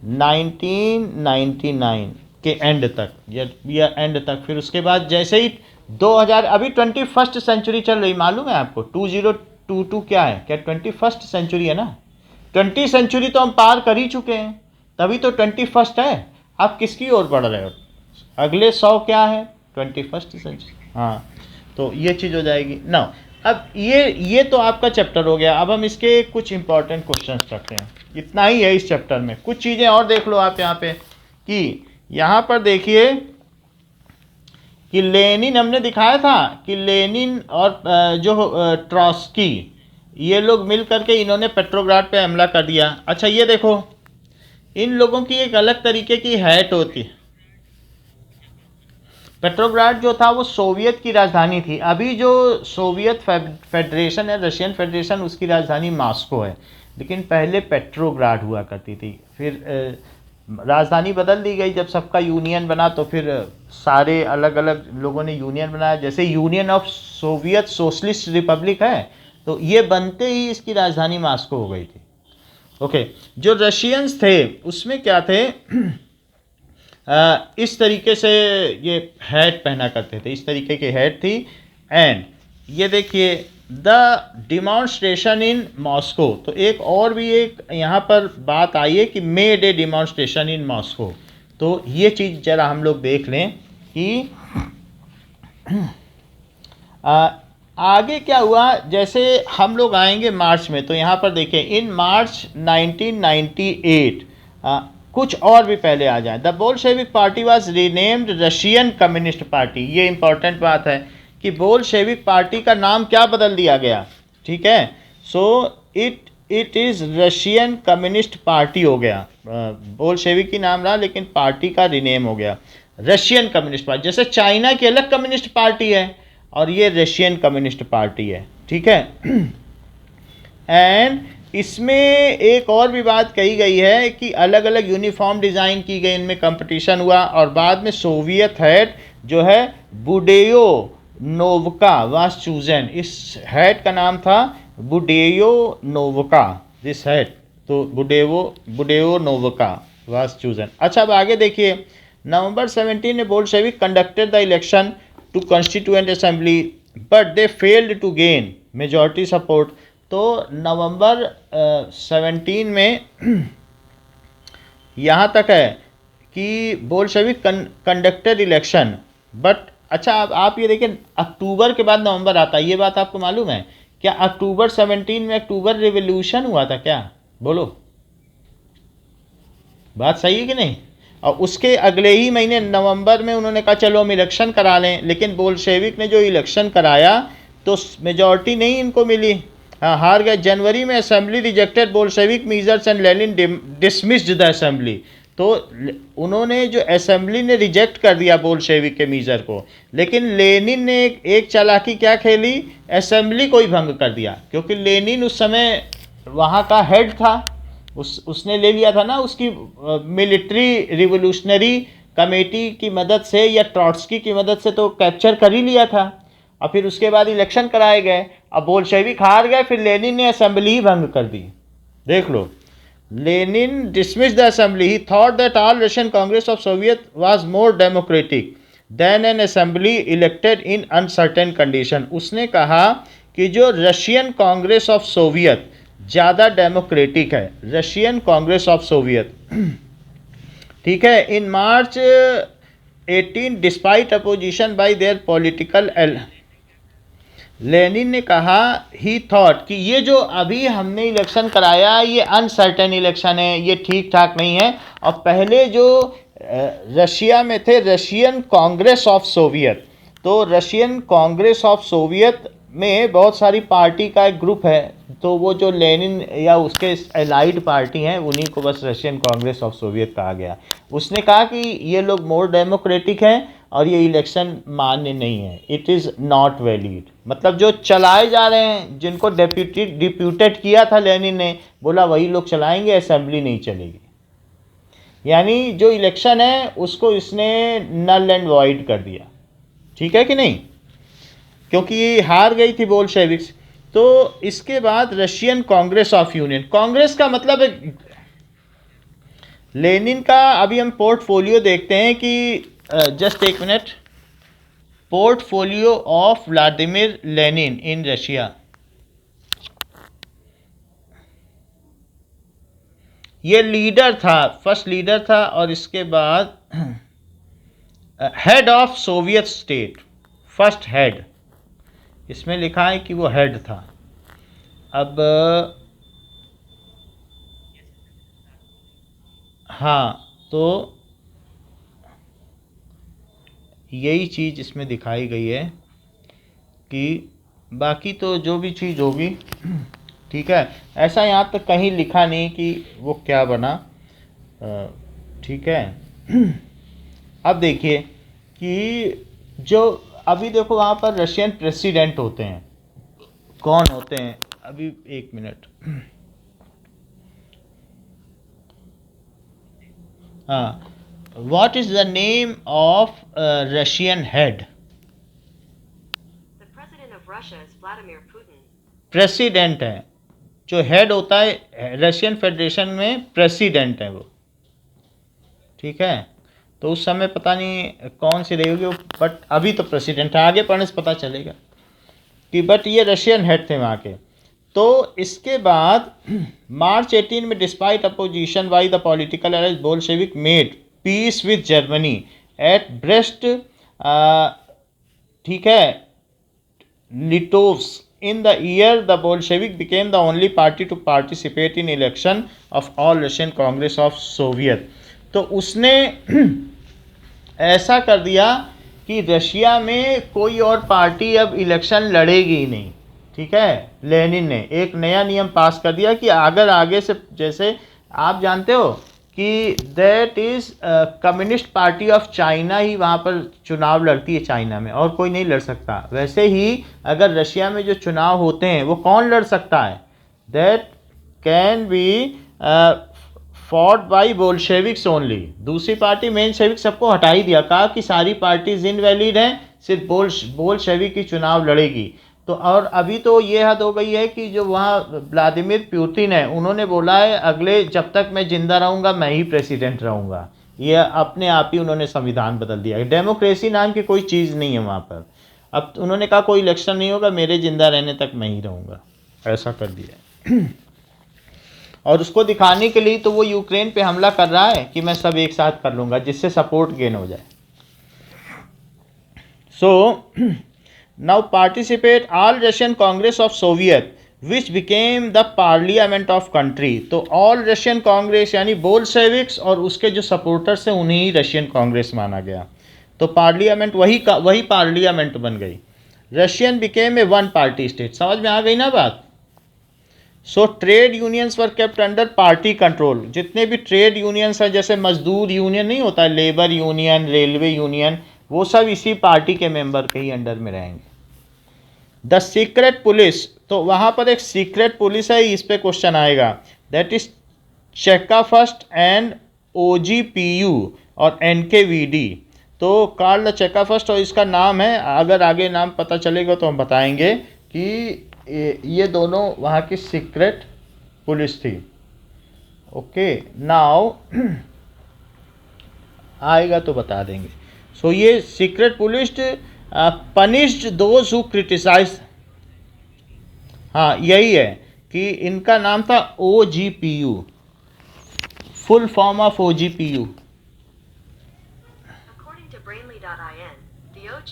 1999 के एंड तक, या एंड तक। फिर उसके बाद जैसे ही 2000, अभी 21st सेंचुरी चल रही, मालूम है आपको? 2022 क्या है? क्या 21st सेंचुरी है ना? 20 सेंचुरी तो हम पार कर ही चुके हैं, तभी तो 21st है। आप किसकी ओर बढ़ रहे हो? अगले 100 क्या है? 21st century. हाँ, तो ये चीज़ हो जाएगी ना। अब ये तो आपका चैप्टर हो गया। अब हम इसके कुछ इंपॉर्टेंट क्वेश्चंस करते हैं। इतना ही है इस चैप्टर में, कुछ चीज़ें और देख लो आप यहाँ पे, कि यहाँ पर देखिए कि लेनिन, हमने दिखाया था कि लेनिन और जो ट्रॉस्की, ये लोग मिल करके इन्होंने पेट्रोग्राड पे हमला कर दिया। अच्छा ये देखो, इन लोगों की एक अलग तरीके की हैट होती है। पेट्रोग्राड जो था वो सोवियत की राजधानी थी। अभी जो सोवियत फेडरेशन है, रशियन फेडरेशन, उसकी राजधानी मॉस्को है, लेकिन पहले पेट्रोग्राड हुआ करती थी। फिर राजधानी बदल दी गई जब सबका यूनियन बना, तो फिर सारे अलग अलग लोगों ने यूनियन बनाया। जैसे union of Soviet socialist Republic है, तो ये बनते ही इसकी राजधानी मॉस्को हो गई थी। ओके, जो रशियंस थे उसमें क्या थे, इस तरीके से ये हैट पहना करते थे, इस तरीके की हैट थी। एंड ये देखिए द डिमॉन्स्ट्रेशन इन मॉस्को, तो एक और भी एक यहाँ पर बात आई है कि made a demonstration in Moscow. तो ये चीज़ जरा हम लोग देख लें कि आगे क्या हुआ। जैसे हम लोग आएंगे मार्च में, तो यहाँ पर देखें इन मार्च 1998, कुछ और भी पहले आ जाए। The Bolshevik party was renamed Russian communist party. ये इंपॉर्टेंट बात है कि बोल्शेविक पार्टी का नाम क्या बदल दिया गया, ठीक है। So it is Russian communist party हो गया। बोल्शेविक की नाम रहा लेकिन पार्टी का रीनेम हो गया रशियन कम्युनिस्ट पार्टी। जैसे चाइना की अलग कम्युनिस्ट पार्टी है और ये रशियन कम्युनिस्ट पार्टी है, ठीक है। एंड इसमें एक और भी बात कही गई है कि अलग अलग यूनिफॉर्म डिज़ाइन की गई, इनमें कंपटीशन हुआ और बाद में सोवियत हेड जो है बुडेयो नोवका वाज चूजन। इस हेड का नाम था बुडेयो नोवका, दिस हेड, तो बुडेयो नोवका वाज चूजन। अच्छा, अब आगे देखिए, नवंबर 17 में Bolshevik conducted the election to constituent assembly but they failed to gain majority support. तो नवंबर 17 में यहाँ तक है कि बोल्शेविक कंडक्टेड इलेक्शन, बट अच्छा अब आप ये देखिए अक्टूबर के बाद नवंबर आता है, ये बात आपको मालूम है क्या? अक्टूबर 17 में अक्टूबर रिवोल्यूशन हुआ था क्या? बोलो, बात सही है कि नहीं? और उसके अगले ही महीने नवंबर में उन्होंने कहा चलो हम इलेक्शन करा लें, लेकिन बोल्शेविक ने जो इलेक्शन कराया तो मेजॉरिटी नहीं इनको मिली, हाँ हार गए। जनवरी में assembly rejected Bolshevik measures and Lenin dismissed the assembly. तो उन्होंने जो असेंबली ने रिजेक्ट कर दिया बोल्शेविक के मीजर को, लेकिन लेनिन ने एक चालाकी क्या खेली, असेंबली को ही भंग कर दिया, क्योंकि लेनिन उस समय वहाँ का हेड था, उसने ले लिया था ना उसकी मिलिट्री रिवोल्यूशनरी कमेटी की मदद से या ट्रॉट्स्की की मदद से तो कैप्चर कर ही लिया था। और फिर उसके बाद इलेक्शन कराए गए, अब बोल्शेविक हार गए, फिर लेनिन ने असेंबली ही भंग कर दी। देख लो, Lenin dismissed the assembly, he thought that all Russian congress of Soviet was more democratic than an assembly elected in uncertain condition. उसने कहा कि जो रशियन कांग्रेस ऑफ सोवियत ज़्यादा डेमोक्रेटिक है, रशियन कांग्रेस ऑफ सोवियत, ठीक है। In March 18 despite opposition by their political Lenin ने कहा ही थॉट कि ये जो अभी हमने इलेक्शन कराया ये अनसर्टेन इलेक्शन है, ये ठीक ठाक नहीं है। और पहले जो रशिया में थे रशियन कांग्रेस ऑफ सोवियत, तो रशियन कांग्रेस ऑफ सोवियत में बहुत सारी पार्टी का एक ग्रुप है, तो वो जो लेनिन या उसके एलाइड पार्टी हैं उन्हीं को बस रशियन कांग्रेस ऑफ सोवियत कहा गया। उसने कहा कि ये लोग मोर डेमोक्रेटिक हैं और ये इलेक्शन मान्य नहीं है, इट इज़ नॉट वैलिड। मतलब जो चलाए जा रहे हैं, जिनको डिप्यूटेड किया था लेनिन ने, बोला वही लोग चलाएंगे, असेंबली नहीं चलेगी। यानी जो इलेक्शन है उसको इसने नल एंड वॉइड कर दिया, ठीक है कि नहीं, क्योंकि हार गई थी बोल्शेविक्स। तो इसके बाद Russian congress of union, Congress का मतलब है लेनिन का। अभी हम पोर्टफोलियो देखते हैं कि जस्ट एक minute, portfolio of Vladimir Lenin in Russia. ये लीडर था, फर्स्ट लीडर था, और इसके बाद head of Soviet state, first head, इसमें लिखा है कि वो हेड था। अब हाँ, तो यही चीज़ इसमें दिखाई गई है कि बाकी तो जो भी चीज़ होगी ठीक है, ऐसा यहाँ तक कहीं लिखा नहीं कि वो क्या बना, ठीक है। अब देखिए कि जो अभी देखो वहाँ पर रशियन प्रेसिडेंट होते हैं, कौन होते हैं, अभी एक मिनट, हाँ, what is the name of Russian head? The president of Russia is Vladimir Putin. President है, जो हेड होता है रशियन फेडरेशन में प्रेसिडेंट है वो, ठीक है। तो उस समय पता नहीं कौन सी रही होगी, बट अभी तो प्रेसिडेंट है, आगे पढ़ने से पता चलेगा कि, बट ये रशियन हेड थे वहाँ के। तो इसके बाद मार्च 18 में despite opposition by the political allies Bolshevik made peace with Germany at Brest, ठीक है, लिटोव्स। In the year, the Bolshevik became the only party to participate in election of all Russian Congress of Soviet. तो उसने ऐसा कर दिया कि Russia में कोई और पार्टी अब इलेक्शन लड़ेगी ही नहीं, ठीक है। लेनिन ने एक नया नियम पास कर दिया कि अगर आगे से, जैसे आप जानते हो कि that is Communist Party of China ही वहाँ पर चुनाव लड़ती है चाइना में, और कोई नहीं लड़ सकता। वैसे ही अगर रशिया में जो चुनाव होते हैं वो कौन लड़ सकता है? That can be fought by Bolsheviks only. दूसरी पार्टी मेनशेविक सबको हटा ही दिया, कहा कि सारी पार्टीज इनवैलिड हैं, सिर्फ बोल्शेविक की चुनाव लड़ेगी। तो और अभी तो ये हद हो गई है कि जो वहाँ व्लादिमीर पुतिन है, उन्होंने बोला है अगले जब तक मैं जिंदा रहूँगा मैं ही प्रेसिडेंट रहूँगा। ये अपने आप ही उन्होंने संविधान बदल दिया है, डेमोक्रेसी नाम की कोई चीज़ नहीं है वहाँ पर। अब उन्होंने कहा कोई इलेक्शन नहीं होगा, मेरे जिंदा रहने तक मैं ही रहूँगा, ऐसा कर दिया है। और उसको दिखाने के लिए तो वो यूक्रेन पे हमला कर रहा है कि मैं सब एक साथ कर लूँगा, जिससे सपोर्ट गेन हो जाए। सो now participate all Russian Congress of Soviet which became the parliament of country। तो all Russian Congress यानी बोल्शेविक्स और उसके जो सपोर्टर्स हैं उन्हें ही रशियन कांग्रेस माना गया। तो पार्लियामेंट वही पार्लियामेंट बन गई। Russian became a one party state. समझ में आ गई ना बात? सो ट्रेड यूनियंस वर केप्ट अंडर पार्टी कंट्रोल। जितने भी ट्रेड यूनियंस हैं, जैसे मजदूर यूनियन नहीं होता, लेबर यूनियन, रेलवे यूनियन, वो सब इसी पार्टी के मेंबर के ही अंडर में रहेंगे। द सीक्रेट पुलिस, तो वहाँ पर एक सीक्रेट पुलिस है, इस पे क्वेश्चन आएगा। That is Cheka first and OGPU और NKVD। तो कार्ल चेका फर्स्ट, और इसका नाम है, अगर आगे नाम पता चलेगा तो हम बताएंगे कि ये दोनों वहाँ की सीक्रेट पुलिस थी। ओके, नाउ आएगा तो बता देंगे। सो ये secret police punished those who criticise. हाँ, यही है कि इनका नाम था OGPU, full form of OGPU,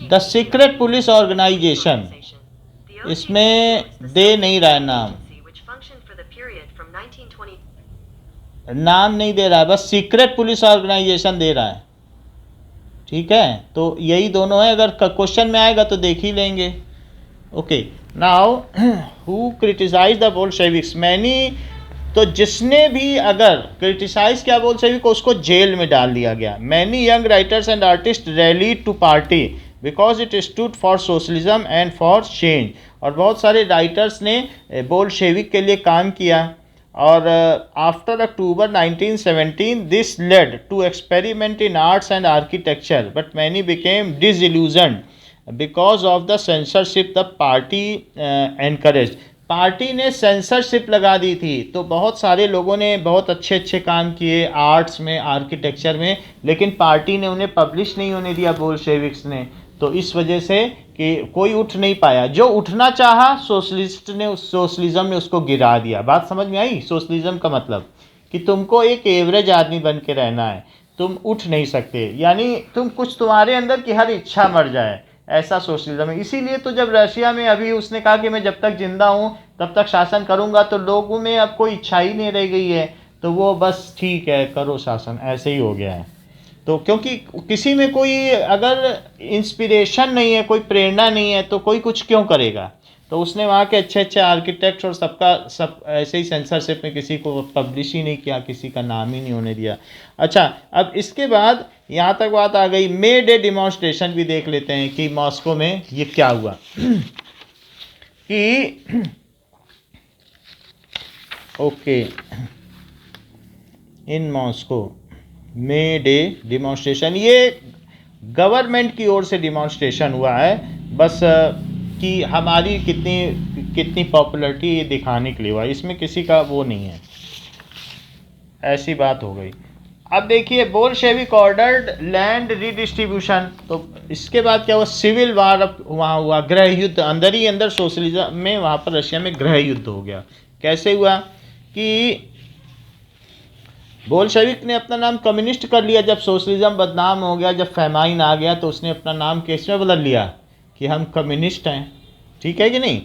the secret police organisation. इसमें दे नहीं रहा है नाम नहीं दे रहा है, बस सीक्रेट पुलिस ऑर्गेनाइजेशन दे रहा है, ठीक है। तो यही दोनों है, अगर क्वेश्चन में आएगा तो देख ही लेंगे। Okay, now who criticise the Bolsheviks, many. तो जिसने भी अगर क्रिटिसाइज किया बोल्शेविक को, उसको जेल में डाल दिया गया। Many young writers and artist rallied to party because it stood for socialism and for change. और बहुत सारे राइटर्स ने बोल्शेविक के लिए काम किया। और after October 1917 this led to experiment in arts and architecture, but many became disillusioned because of the censorship the party encourage. पार्टी ने सेंसरशिप लगा दी थी, तो बहुत सारे लोगों ने बहुत अच्छे अच्छे काम किए आर्ट्स में, आर्किटेक्चर में, लेकिन पार्टी ने उन्हें पब्लिश नहीं होने दिया बोल्शेविक्स ने। तो इस वजह से कि कोई उठ नहीं पाया, जो उठना चाहा सोशलिज्म ने उसको गिरा दिया। बात समझ में आई? सोशलिज्म का मतलब कि तुमको एक एवरेज आदमी बन के रहना है, तुम उठ नहीं सकते, यानी तुम कुछ तुम्हारे अंदर की हर इच्छा मर जाए, ऐसा सोशलिज्म है। इसीलिए तो जब रशिया में अभी उसने कहा कि मैं जब तक जिंदा हूँ तब तक शासन करूँगा, तो लोगों में अब कोई इच्छा ही नहीं रह गई है, तो वो बस ठीक है करो शासन, ऐसे ही हो गया है। तो क्योंकि किसी में कोई अगर इंस्पिरेशन नहीं है, कोई प्रेरणा नहीं है, तो कोई कुछ क्यों करेगा। तो उसने वहाँ के अच्छे अच्छे आर्किटेक्ट और सब ऐसे ही सेंसरशिप में किसी को पब्लिश ही नहीं किया, किसी का नाम ही नहीं होने दिया। अच्छा, अब इसके बाद यहाँ तक बात आ गई, मे डे डिमॉन्स्ट्रेशन भी देख लेते हैं कि मॉस्को में ये क्या हुआ। कि okay, in Moscow may day demonstration, ये गवर्नमेंट की ओर से डिमॉन्स्ट्रेशन हुआ है, बस कि हमारी कितनी कितनी पॉपुलैरिटी ये दिखाने के लिए हुआ, इसमें किसी का वो नहीं है, ऐसी बात हो गई। अब देखिए बोल्शेविक ऑर्डर्ड लैंड रीडिस्ट्रीब्यूशन, तो इसके बाद क्या हुआ, सिविल वार अब वहाँ हुआ, गृह युद्ध, अंदर ही अंदर सोशलिज्म में वहाँ पर रशिया में गृह युद्ध हो गया। कैसे हुआ कि बोल्शेविक ने अपना नाम कम्युनिस्ट कर लिया, जब सोशलिज्म बदनाम हो गया, जब फेमाइन आ गया, तो उसने अपना नाम किस में बदल लिया कि हम कम्युनिस्ट हैं, ठीक है कि नहीं।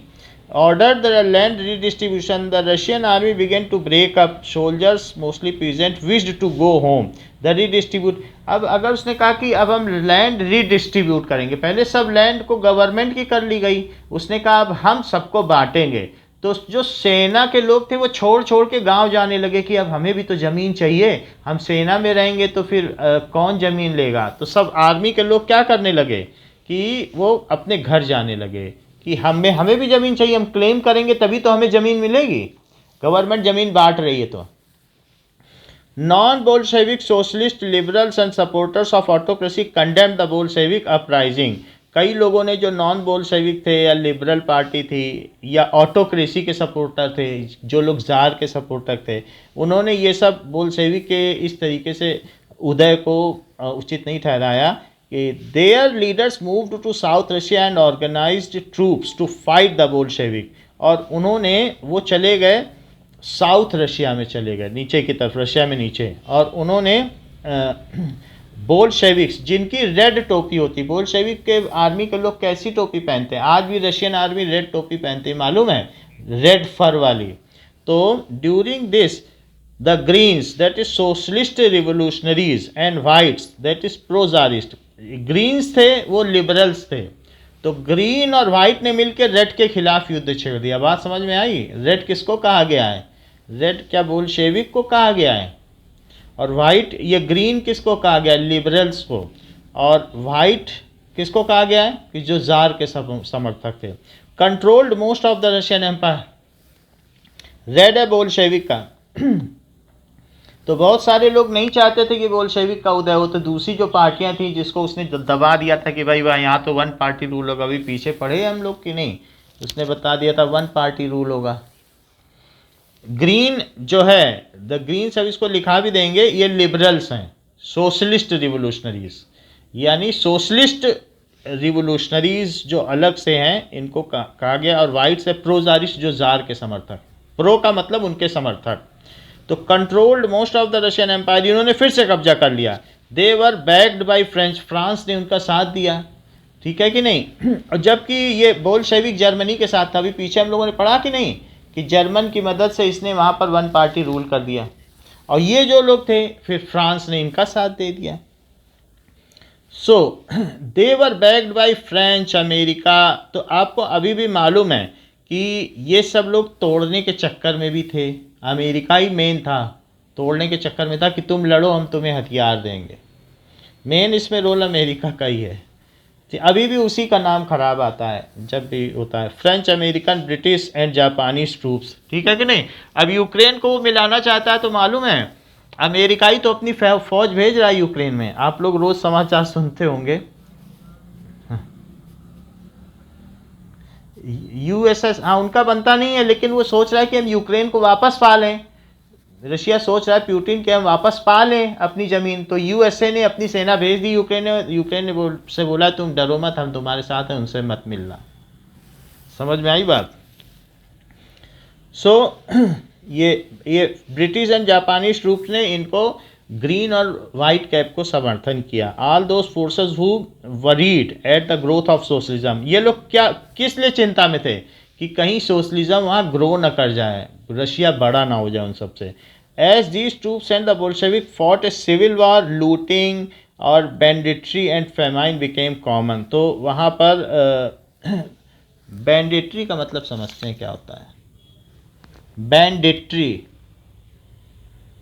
Order the land redistribution, the Russian army began to break up, soldiers mostly peasant wished to go home, the redistribute. अब अगर उसने कहा कि अब हम लैंड रीडिस्ट्रीब्यूट करेंगे, पहले सब लैंड को गवर्नमेंट की कर ली गई, उसने कहा अब हम सबको बांटेंगे, तो जो सेना के लोग थे वो छोड़ छोड़ के गांव जाने लगे कि अब हमें भी तो ज़मीन चाहिए, हम सेना में रहेंगे तो फिर कौन ज़मीन लेगा। तो सब आर्मी के लोग क्या करने लगे कि वो अपने घर जाने लगे कि हमें भी ज़मीन चाहिए, हम क्लेम करेंगे तभी तो हमें ज़मीन मिलेगी, गवर्नमेंट ज़मीन बांट रही है। तो non Bolshevik socialist liberals and supporters of autocracy condemn the Bolshevik uprising. कई लोगों ने जो नॉन बोल्शेविक थे या लिबरल पार्टी थी या ऑटोक्रेसी के सपोर्टर थे, जो लोग जार के सपोर्टर थे, उन्होंने ये सब बोल्शेविक के इस तरीके से उदय को उचित नहीं ठहराया कि their leaders moved to south Russia and organised troops to fight the Bolshevik, और उन्होंने वो चले गए साउथ रशिया में, चले गए नीचे की तरफ, रशिया में नीचे, और उन्होंने बोल्शेविक्स जिनकी रेड टोपी होती, बोल्शेविक के आर्मी के लोग कैसी टोपी पहनते हैं, आज भी रशियन आर्मी रेड टोपी पहनती है, मालूम है, रेड फर वाली। तो during this the Greens that is socialist revolutionaries and Whites that is protsarist, Greens थे वो लिबरल्स थे, तो ग्रीन और वाइट ने मिलकर रेड के खिलाफ युद्ध छेड़ दिया। बात समझ में आई, रेड किसको कहा गया है, रेड क्या बोल्शेविक को कहा गया है, और वाइट, ये ग्रीन किसको कहा गया है, लिबरल्स को, और वाइट किसको कहा गया है कि जो जार के समर्थक थे। Controlled most of the Russian empire, red है बोल्शेविक का। तो बहुत सारे लोग नहीं चाहते थे कि बोल्शेविक का उदय हो, तो दूसरी जो पार्टियां थी जिसको उसने दबा दिया था कि भाई भाई यहाँ तो वन पार्टी रूल होगा, अभी पीछे पड़े हम लोग कि नहीं, उसने बता दिया था वन पार्टी रूल होगा। ग्रीन जो है, द ग्रीन्स, अब इसको लिखा भी देंगे, ये लिबरल्स हैं, सोशलिस्ट रिवोल्यूशनरीज, यानी सोशलिस्ट रिवोल्यूशनरीज जो अलग से हैं इनको कहा गया, और वाइट्स है प्रोजारिस्ट जो जार के समर्थक, प्रो का मतलब उनके समर्थक। तो controlled most of the Russian empire, इन्होंने फिर से कब्जा कर लिया। They were backed by French, France ने उनका साथ दिया, ठीक है कि नहीं। और जबकि ये बोल्शेविक जर्मनी के साथ था, अभी पीछे हम लोगों ने पढ़ा कि नहीं कि जर्मन की मदद से इसने वहाँ पर वन पार्टी रूल कर दिया, और ये जो लोग थे फिर फ्रांस ने इनका साथ दे दिया। सो दे were backed by French, America. तो आपको अभी भी मालूम है कि ये सब लोग तोड़ने के चक्कर में भी थे, अमेरिका ही मेन था, तोड़ने के चक्कर में था कि तुम लड़ो हम तुम्हें हथियार देंगे, मेन इसमें रोल अमेरिका का ही है। अभी भी उसी का नाम खराब आता है जब भी होता है, French, American, British and Japanese troops, ठीक है कि नहीं। अब यूक्रेन को वो मिलाना चाहता है, तो मालूम है अमेरिकाई तो अपनी फौज भेज रहा है यूक्रेन में, आप लोग रोज समाचार सुनते होंगे। यूएसएस, हाँ उनका बनता नहीं है, लेकिन वो सोच रहा है कि हम यूक्रेन को वापस पा लें, रशिया सोच रहा है प्यूटिन के हम वापस पा लें अपनी ज़मीन। तो यूएसए ने अपनी सेना भेज दी यूक्रेन ने से बोला तुम डरो मत, हम तुम्हारे साथ हैं, उनसे मत मिलना। समझ में आई बात। सो ये ब्रिटिश एंड जापानीज ट्रूप्स ने इनको ग्रीन और वाइट कैप को समर्थन किया। All those forces who worried at the growth of socialism, ये लोग क्या किस लिए चिंता में थे कि कहीं सोशलिज्म वहाँ ग्रो न कर जाए, रशिया बड़ा ना हो जाए उन सबसे। As these troops and the Bolshevik fought a civil war, looting और banditry and famine became common. तो वहाँ पर बैंडिट्री का मतलब समझते हैं क्या होता है, बैंडिट्री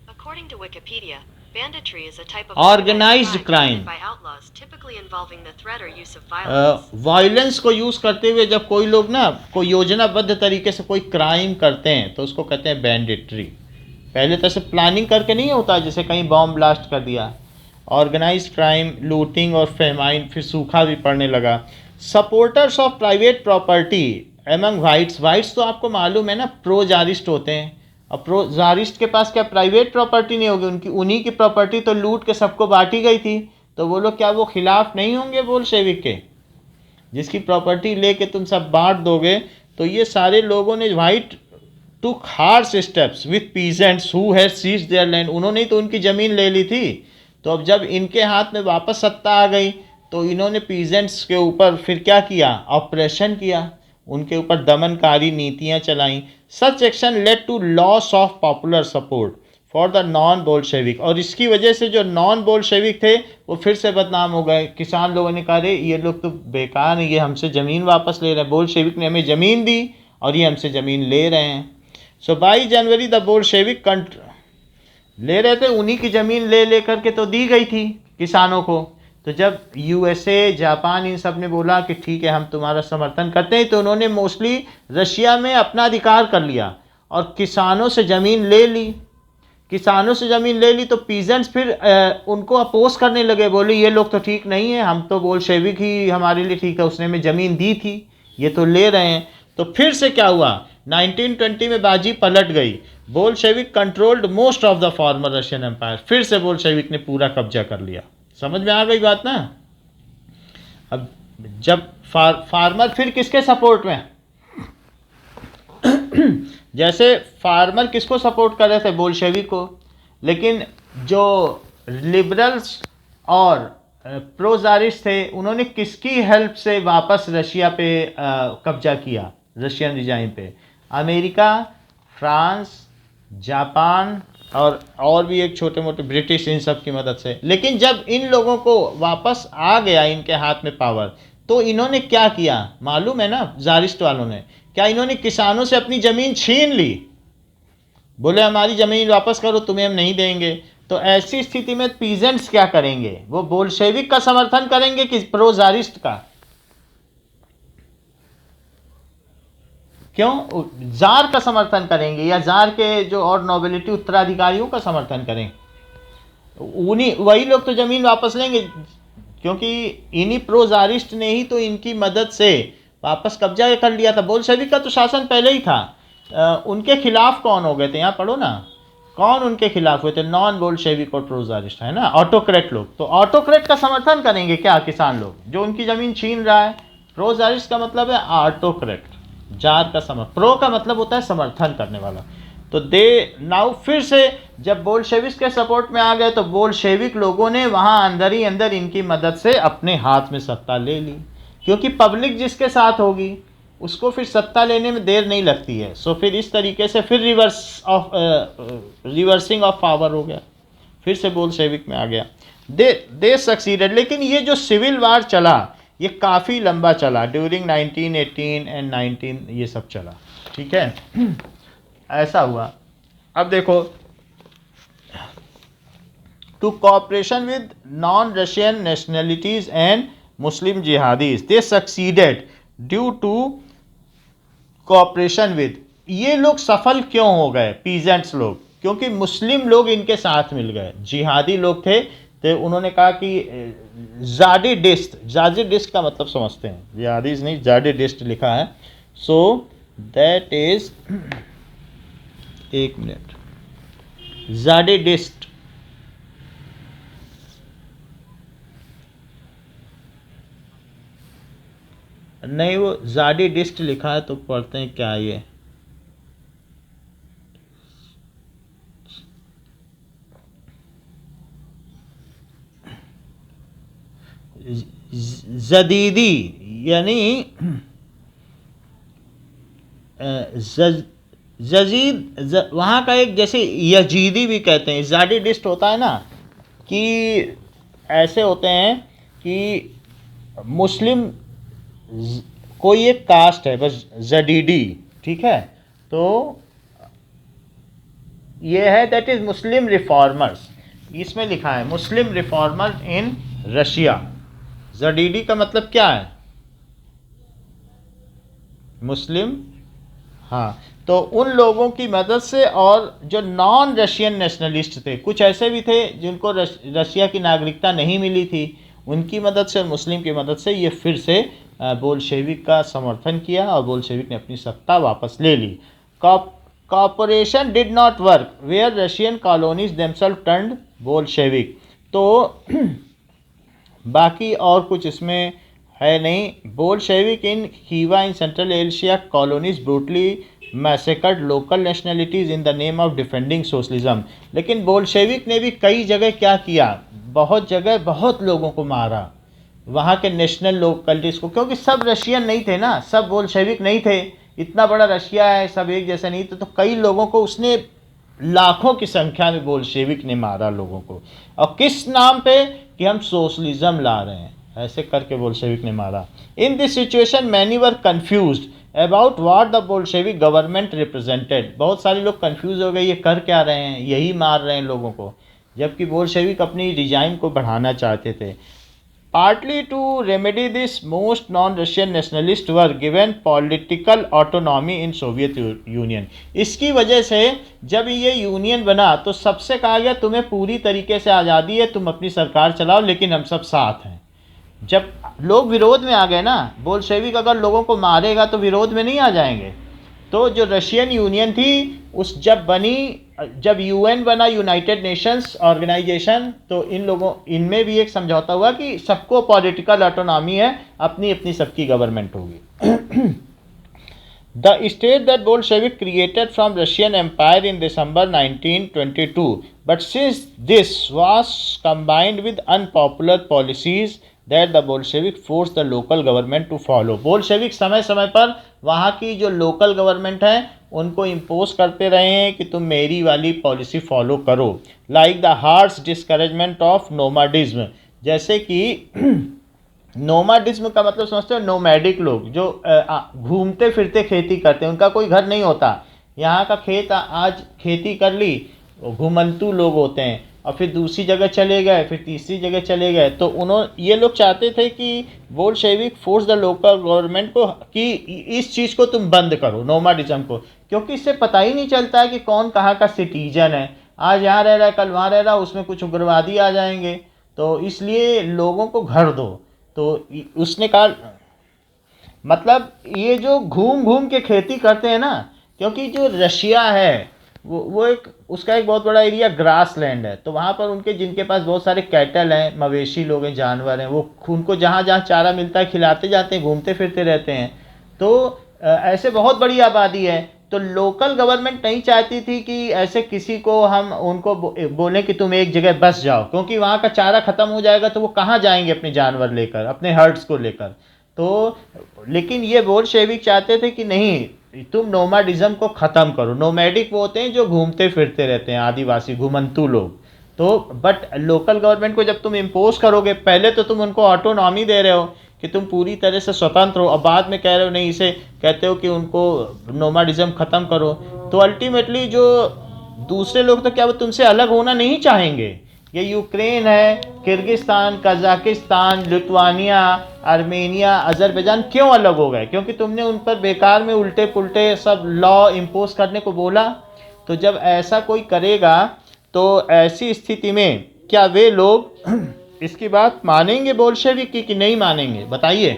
According to Wikipedia, banditry is a type of Organized crime by outlaws, typically involving the threat or use of violence. Violence को यूज़ करते हुए जब कोई लोग ना कोई योजनाबद्ध तरीके से कोई क्राइम करते हैं तो उसको कहते हैं बैंडिट्री। पहले तो ऐसे प्लानिंग करके नहीं होता जैसे कहीं बॉम्ब ब्लास्ट कर दिया। ऑर्गेनाइज क्राइम, लूटिंग और फेमाइन, फिर सूखा भी पड़ने लगा। Supporters of private property among whites तो आपको मालूम है ना प्रो जारिस्ट होते हैं। अब प्रो जारिस्ट के पास क्या प्राइवेट प्रॉपर्टी नहीं होगी, उनकी उन्हीं की प्रॉपर्टी तो लूट के सबको बांटी गई थी। तो वो लोग क्या वो खिलाफ नहीं होंगे बोल्शेविक के, जिसकी प्रॉपर्टी लेके तुम सब बांट दोगे। तो ये सारे लोगों ने white took harsh steps with peasants who had seized their land, उन्होंने ही तो उनकी ज़मीन ले ली थी। तो अब जब इनके हाथ में वापस सत्ता आ गई तो इन्होंने पीजेंट्स के ऊपर फिर क्या किया, ऑपरेशन किया, उनके ऊपर दमनकारी नीतियां चलाई। Such action led to loss of popular support for the non Bolshevik, और इसकी वजह से जो नॉन बोल्शेविक थे वो फिर से बदनाम हो गए। किसान लोगों ने कहा रे ये लोग तो बेकार हैं, ये हमसे ज़मीन वापस ले रहे हैं, बोल्शेविक ने हमें ज़मीन दी और ये हमसे ज़मीन ले रहे हैं। सो 22 जनवरी द बोल्शेविक ले रहे थे, उन्हीं की ज़मीन ले करके तो दी गई थी किसानों को। तो जब यूएसए, जापान इन सब ने बोला कि ठीक है हम तुम्हारा समर्थन करते हैं, तो उन्होंने मोस्टली रशिया में अपना अधिकार कर लिया और किसानों से ज़मीन ले ली। किसानों से ज़मीन ले ली तो पीजेंट्स फिर उनको अपोज करने लगे, बोले ये लोग तो ठीक नहीं है, हम तो बोल्शेविक ही हमारे लिए ठीक है, उसने हमें ज़मीन दी थी, ये तो ले रहे हैं। तो फिर से क्या हुआ, 1920 में बाजी पलट गई। Bolshevik controlled most of the former Russian empire, फिर से बोल्शेविक ने पूरा कब्जा कर लिया। समझ में आ गई बात ना। अब जब फार्मर फिर किसके सपोर्ट में जैसे फार्मर किसको सपोर्ट कर रहे थे, बोल्शेविक को, लेकिन जो लिबरल्स और प्रोजारिस्ट थे उन्होंने किसकी हेल्प से वापस रशिया पे कब्जा किया, रशियन रिजाइम पे, अमेरिका, फ्रांस, जापान और भी एक छोटे मोटे ब्रिटिश, इन सब की मदद से। लेकिन जब इन लोगों को वापस आ गया इनके हाथ में पावर, तो इन्होंने क्या किया मालूम है ना, जारिस्ट वालों ने क्या, इन्होंने किसानों से अपनी ज़मीन छीन ली, बोले हमारी ज़मीन वापस करो, तुम्हें हम नहीं देंगे। तो ऐसी स्थिति में पीजेंट्स क्या करेंगे, वो बोल्शेविक का समर्थन करेंगे कि प्रो जारिस्ट का? क्यों जार का समर्थन करेंगे या जार के जो और नोबिलिटी उत्तराधिकारियों का समर्थन करें? उन्हीं वही लोग तो ज़मीन वापस लेंगे, क्योंकि इन्हीं प्रोजारिस्ट ने ही तो इनकी मदद से वापस कब्जा कर लिया था। बोल्शेविक का तो शासन पहले ही था। उनके खिलाफ कौन हो गए थे, यहाँ पढ़ो ना, कौन उनके खिलाफ हुए थे, नॉन बोल्शेविक और प्रोजारिस्ट, है ना, ऑटोक्रेट लोग। तो ऑटोक्रेट का समर्थन करेंगे क्या किसान लोग, जो उनकी ज़मीन छीन रहा है? प्रोजारिस्ट का मतलब है ऑटोक्रेट, जार का समर्थन, प्रो का मतलब होता है समर्थन करने वाला। तो दे नाउ फिर से जब बोल्शेविक के सपोर्ट में आ गए तो बोल्शेविक लोगों ने वहाँ अंदर ही अंदर इनकी मदद से अपने हाथ में सत्ता ले ली, क्योंकि पब्लिक जिसके साथ होगी उसको फिर सत्ता लेने में देर नहीं लगती है। सो फिर इस तरीके से फिर रिवर्सिंग ऑफ पावर हो गया, फिर से बोल्शेविक में आ गया। दे सक्सीडेड। लेकिन ये जो सिविल वार चला ये काफ़ी लंबा चला, ड्यूरिंग 1918 एंड 19 ये सब चला, ठीक है। ऐसा हुआ। अब देखो, to cooperation with non Russian nationalities and Muslim jihadis, they succeeded due to cooperation with. ये लोग सफल क्यों हो गए, पीजेंट्स लोग? क्योंकि मुस्लिम लोग इनके साथ मिल गए, जिहादी लोग थे, तो उन्होंने कहा कि जादिडिस्ट का मतलब समझते हैं, जिहादीज नहीं, जादिडिस्ट लिखा है। सो दैट इज, एक मिनट, जादिडिस्ट, नहीं वो जादिडिस्ट लिखा है, तो पढ़ते हैं क्या ये, जदीदी यानी जजीद, वहाँ का एक, जैसे यजीदी भी कहते हैं, जादिडिस्ट होता है ना, कि ऐसे होते हैं कि मुस्लिम कोई एक कास्ट है बस, जदीदी, ठीक है। तो ये है, दैट इज मुस्लिम रिफॉर्मर्स, इसमें लिखा है मुस्लिम रिफॉर्मर्स इन रशिया। जदीदी का मतलब क्या है, मुस्लिम, हाँ। तो उन लोगों की मदद से, और जो नॉन रशियन नेशनलिस्ट थे, कुछ ऐसे भी थे जिनको रशिया की नागरिकता नहीं मिली थी, उनकी मदद से और मुस्लिम की मदद से ये फिर से बोल्शेविक का समर्थन किया और बोल्शेविक ने अपनी सत्ता वापस ले ली। Cooperation did not work where Russian colonies themselves turned Bolshevik. तो बाकी और कुछ इसमें है नहीं। Bolshevik in Khiva in Central Asia colonies brutally massacred local nationalities in the name of defending socialism. लेकिन बोल्शेविक ने भी कई जगह क्या किया, बहुत जगह बहुत लोगों को मारा, वहाँ के नेशनल लोकलिटीज़ को, क्योंकि सब रशियन नहीं थे ना, सब बोल्शेविक नहीं थे, इतना बड़ा रशिया है, सब एक जैसे नहीं थे, तो कई लोगों को उसने लाखों की संख्या में बोल्शेविक ने मारा लोगों को। और किस नाम पे, कि हम सोशलिज्म ला रहे हैं, ऐसे करके बोल्शेविक ने मारा। In this situation many were confused about what the Bolshevik government represented. बहुत सारे लोग कंफ्यूज हो गए, ये कर क्या रहे हैं, यही मार रहे हैं लोगों को, जबकि बोल्शेविक अपनी रिजाइम को बढ़ाना चाहते थे। Partly to remedy this, most non-Russian nationalists were given political autonomy in Soviet Union। इसकी वजह से जब ये यूनियन बना तो सबसे कहा गया तुम्हें पूरी तरीके से आज़ादी है, तुम अपनी सरकार चलाओ, लेकिन हम सब साथ हैं। जब लोग विरोध में आ गए ना, बोल्शेविक अगर लोगों को मारेगा तो विरोध में नहीं आ जाएंगे। तो जो रशियन यूनियन थी उस जब यूएन बना, यूनाइटेड नेशंस ऑर्गेनाइजेशन, तो इनमें भी एक समझौता हुआ कि सबको पॉलिटिकल ऑटोनॉमी है, अपनी अपनी सबकी गवर्नमेंट होगी। The state that Bolshevik created from Russian empire in December 1922, but since this was combined with unpopular policies that the Bolshevik force the local government to follow. Bolshevik समय समय पर वहाँ की जो लोकल गवर्नमेंट है उनको impose करते रहे हैं कि तुम मेरी वाली पॉलिसी फॉलो करो। Like the harsh discouragement of nomadism, जैसे कि नोमाडिज्म का मतलब समझते हो, नोमैडिक लोग जो घूमते फिरते खेती करते हैं, उनका कोई घर नहीं होता, यहाँ का खेत आज खेती कर ली, घुमंतू लोग होते हैं, और फिर दूसरी जगह चले गए, फिर तीसरी जगह चले गए। तो ये लोग चाहते थे कि Bolshevik force the local government को कि इस चीज़ को तुम बंद करो, नोमाडिज्म को, क्योंकि इससे पता ही नहीं चलता है कि कौन कहाँ का सिटीजन है, आज यहाँ रह रहा है कल वहाँ रह रहा है, उसमें कुछ उग्रवादी आ जाएंगे, तो इसलिए लोगों को घर दो। तो उसने कहा, मतलब ये जो घूम घूम के खेती करते हैं ना, क्योंकि जो रशिया है वो एक उसका एक बहुत बड़ा एरिया ग्रास लैंड है, तो वहाँ पर उनके जिनके पास बहुत सारे कैटल हैं, मवेशी लोग हैं, जानवर हैं, वो उनको जहाँ जहाँ चारा मिलता है खिलाते जाते हैं, घूमते फिरते रहते हैं। तो ऐसे बहुत बड़ी आबादी है, तो लोकल गवर्नमेंट नहीं चाहती थी कि ऐसे किसी को हम उनको बोलें कि तुम एक जगह बस जाओ, क्योंकि वहाँ का चारा ख़त्म हो जाएगा तो वो कहाँ जाएंगे अपने जानवर लेकर, अपने हर्ड्स को लेकर। तो लेकिन ये बोल्शेविक चाहते थे कि नहीं, तुम नोमाडिज्म को ख़त्म करो। नोमैडिक वो होते हैं जो घूमते फिरते रहते हैं, आदिवासी घुमंतू लोग। तो बट लोकल गवर्नमेंट को जब तुम इम्पोज करोगे, पहले तो तुम उनको ऑटोनॉमी दे रहे हो कि तुम पूरी तरह से स्वतंत्र हो, अब बाद में कह रहे हो नहीं, इसे कहते हो कि उनको नोमाडिज्म ख़त्म करो, तो अल्टीमेटली जो दूसरे लोग तो क्या वो तुमसे अलग होना नहीं चाहेंगे। ये यूक्रेन है, Kyrgyzstan, Kazakhstan, Lithuania, Armenia, Azerbaijan क्यों अलग हो गए? क्योंकि तुमने उन पर बेकार में उल्टे पुल्टे सब लॉ इम्पोज करने को बोला। तो जब ऐसा कोई करेगा तो ऐसी स्थिति में क्या वे लोग इसकी बात मानेंगे बोल्शेविक की कि नहीं मानेंगे? बताइए,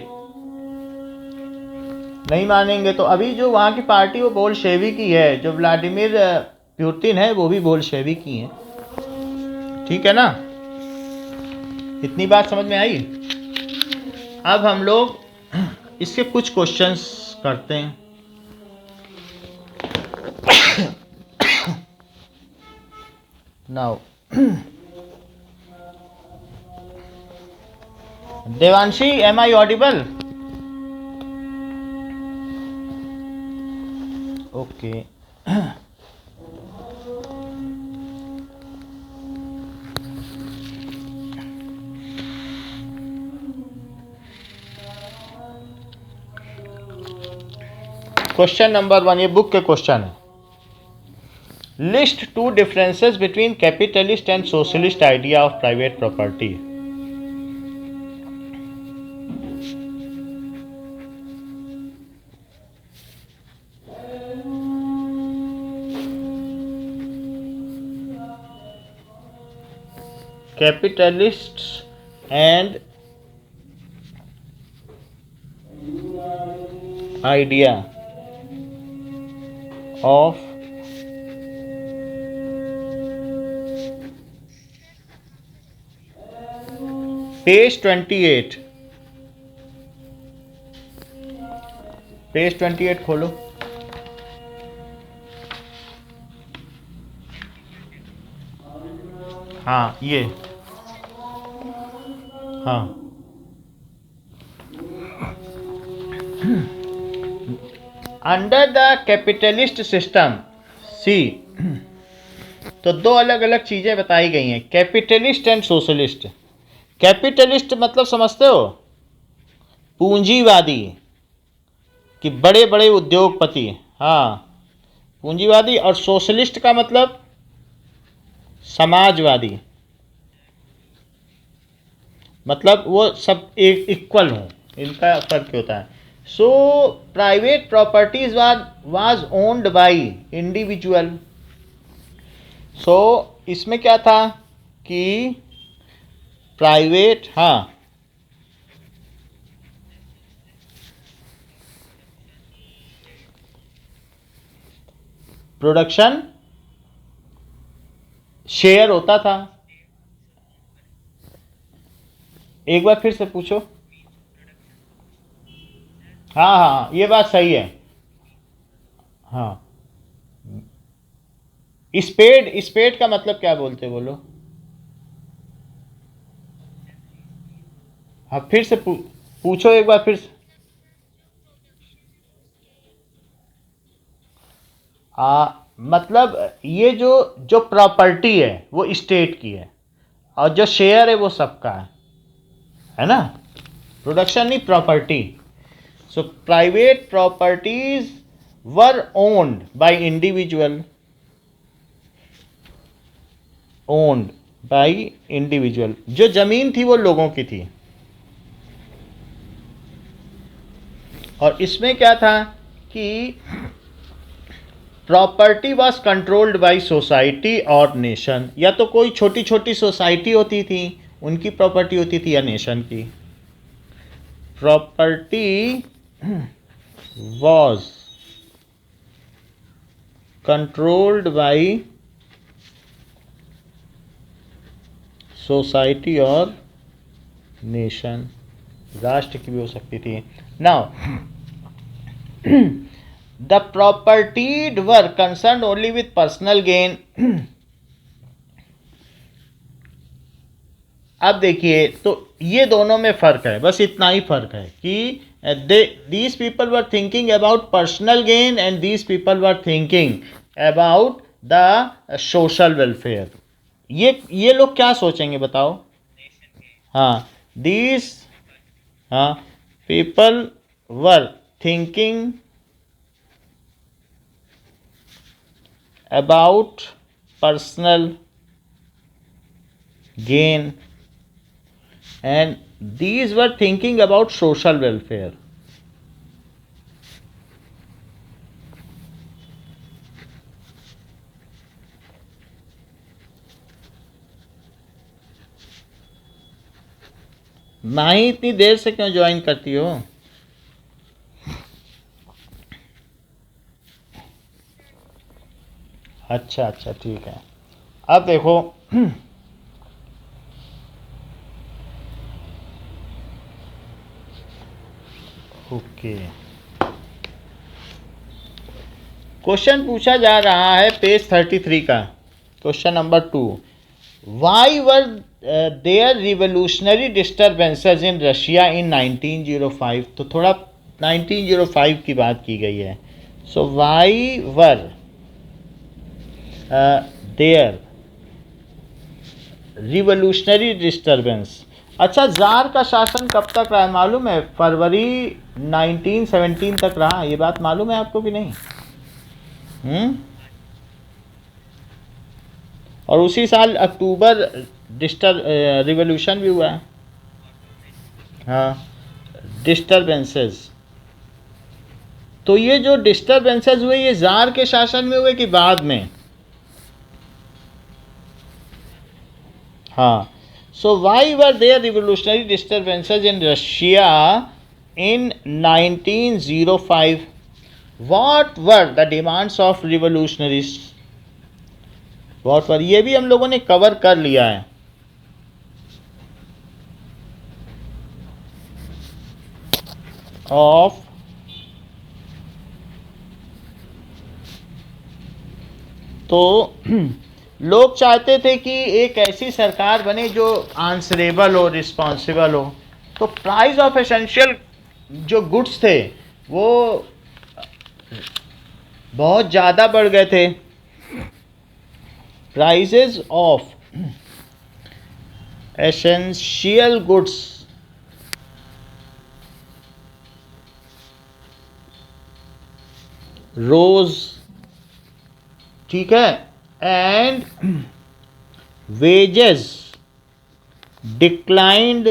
नहीं मानेंगे। तो अभी जो वहाँ की पार्टी वो बोल्शेविक ही है, जो व्लादिमीर पुतिन है वो भी बोल्शेविक ही है, ठीक है ना? इतनी बात समझ में आई। अब हम लोग इसके कुछ क्वेश्चंस करते हैं। Now Devanshi, am I audible? Okay. Question number 1, ये बुक के क्वेश्चन है। List 2 differences between capitalist and socialist idea of private property. capitalists and idea of page 28, page 28 खोलो। हाँ ये, हाँ under the capitalist system see, तो दो अलग अलग चीज़ें बताई गई हैं, कैपिटलिस्ट एंड सोशलिस्ट। कैपिटलिस्ट मतलब समझते हो, पूंजीवादी, कि बड़े बड़े उद्योगपति, हाँ पूंजीवादी। और सोशलिस्ट का मतलब समाजवादी, मतलब वो सब एक इक्वल हों, इनका फर्क होता है। So private properties was owned by individual. So इसमें क्या था कि प्राइवेट, हाँ प्रोडक्शन शेयर होता था। एक बार फिर से पूछो। हाँ हाँ ये बात सही है। हाँ स्पेड, स्पेड का मतलब क्या बोलते बोलो। हाँ फिर से पूछो एक बार फिर से। मतलब ये जो जो प्रॉपर्टी है वो स्टेट की है, और जो शेयर है वो सबका है ना। प्रोडक्शन नहीं, property. So private properties were owned by individual, owned by individual. जो जमीन थी वो लोगों की थी। और इसमें क्या था कि property was controlled by society और नेशन। या तो कोई छोटी छोटी सोसाइटी होती थी, उनकी प्रॉपर्टी होती थी, या नेशन की। Property was controlled by society और नेशन, राष्ट्र की भी हो सकती थी। Now the propertied were concerned only with personal gain। अब देखिए, तो ये दोनों में फ़र्क है, बस इतना ही फ़र्क है कि these people were thinking about personal gain and these people were thinking about the social welfare। ये लोग क्या सोचेंगे बताओ। हाँ these, हाँ people were thinking about personal gain and these were thinking about social welfare। माही इतनी देर से क्यों ज्वाइन करती हो। अच्छा अच्छा ठीक है। अब देखो ओके, क्वेश्चन पूछा जा रहा है पेज 33 का, question number 2। Why were there revolutionary disturbances in Russia in 1905। तो थोड़ा 1905 की बात की गई है। So why were there revolutionary disturbance. अच्छा, जार का शासन कब तक रहा है मालूम है? फरवरी 1917 तक रहा। ये बात मालूम है आपको कि नहीं? और उसी साल अक्टूबर रिवोल्यूशन भी हुआ है। हाँ डिस्टर्बेंसेस। तो ये जो डिस्टर्बेंसेस हुए ये जार के शासन में हुए कि बाद में? हाँ So why were there revolutionary disturbances in Russia in 1905? What were the demands of revolutionaries? What were? ये भी हम लोगों ने कवर कर लिया है. Of तो लोग चाहते थे कि एक ऐसी सरकार बने जो आंसरेबल हो, रिस्पॉन्सिबल हो. तो प्राइस ऑफ एसेंशियल जो गुड्स थे वो बहुत ज़्यादा बढ़ गए थे. प्राइसेस ऑफ एसेंशियल गुड्स रोज, ठीक है, एंड वेजेस डिक्लाइंड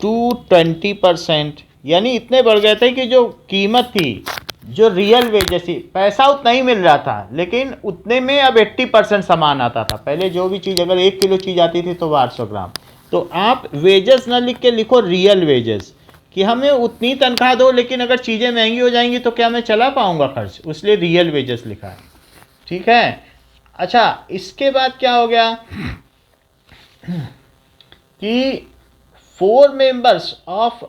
टू 20%. यानी इतने बढ़ गए थे कि जो कीमत थी, जो रियल वेजेस थी, पैसा उतना ही मिल रहा था लेकिन उतने में अब 80% सामान आता था. पहले जो भी चीज़, अगर 1 किलो चीज़ आती थी तो वो 800 ग्राम. तो आप वेजेस ना लिख के लिखो रियल वेजेस, कि हमें उतनी तनख्वाह दो लेकिन अगर चीज़ें महंगी हो जाएंगी तो क्या मैं चला पाऊंगा खर्च, इसलिए रियल वेजेस लिखा है. ठीक है. अच्छा, इसके बाद क्या हो गया कि 4 members of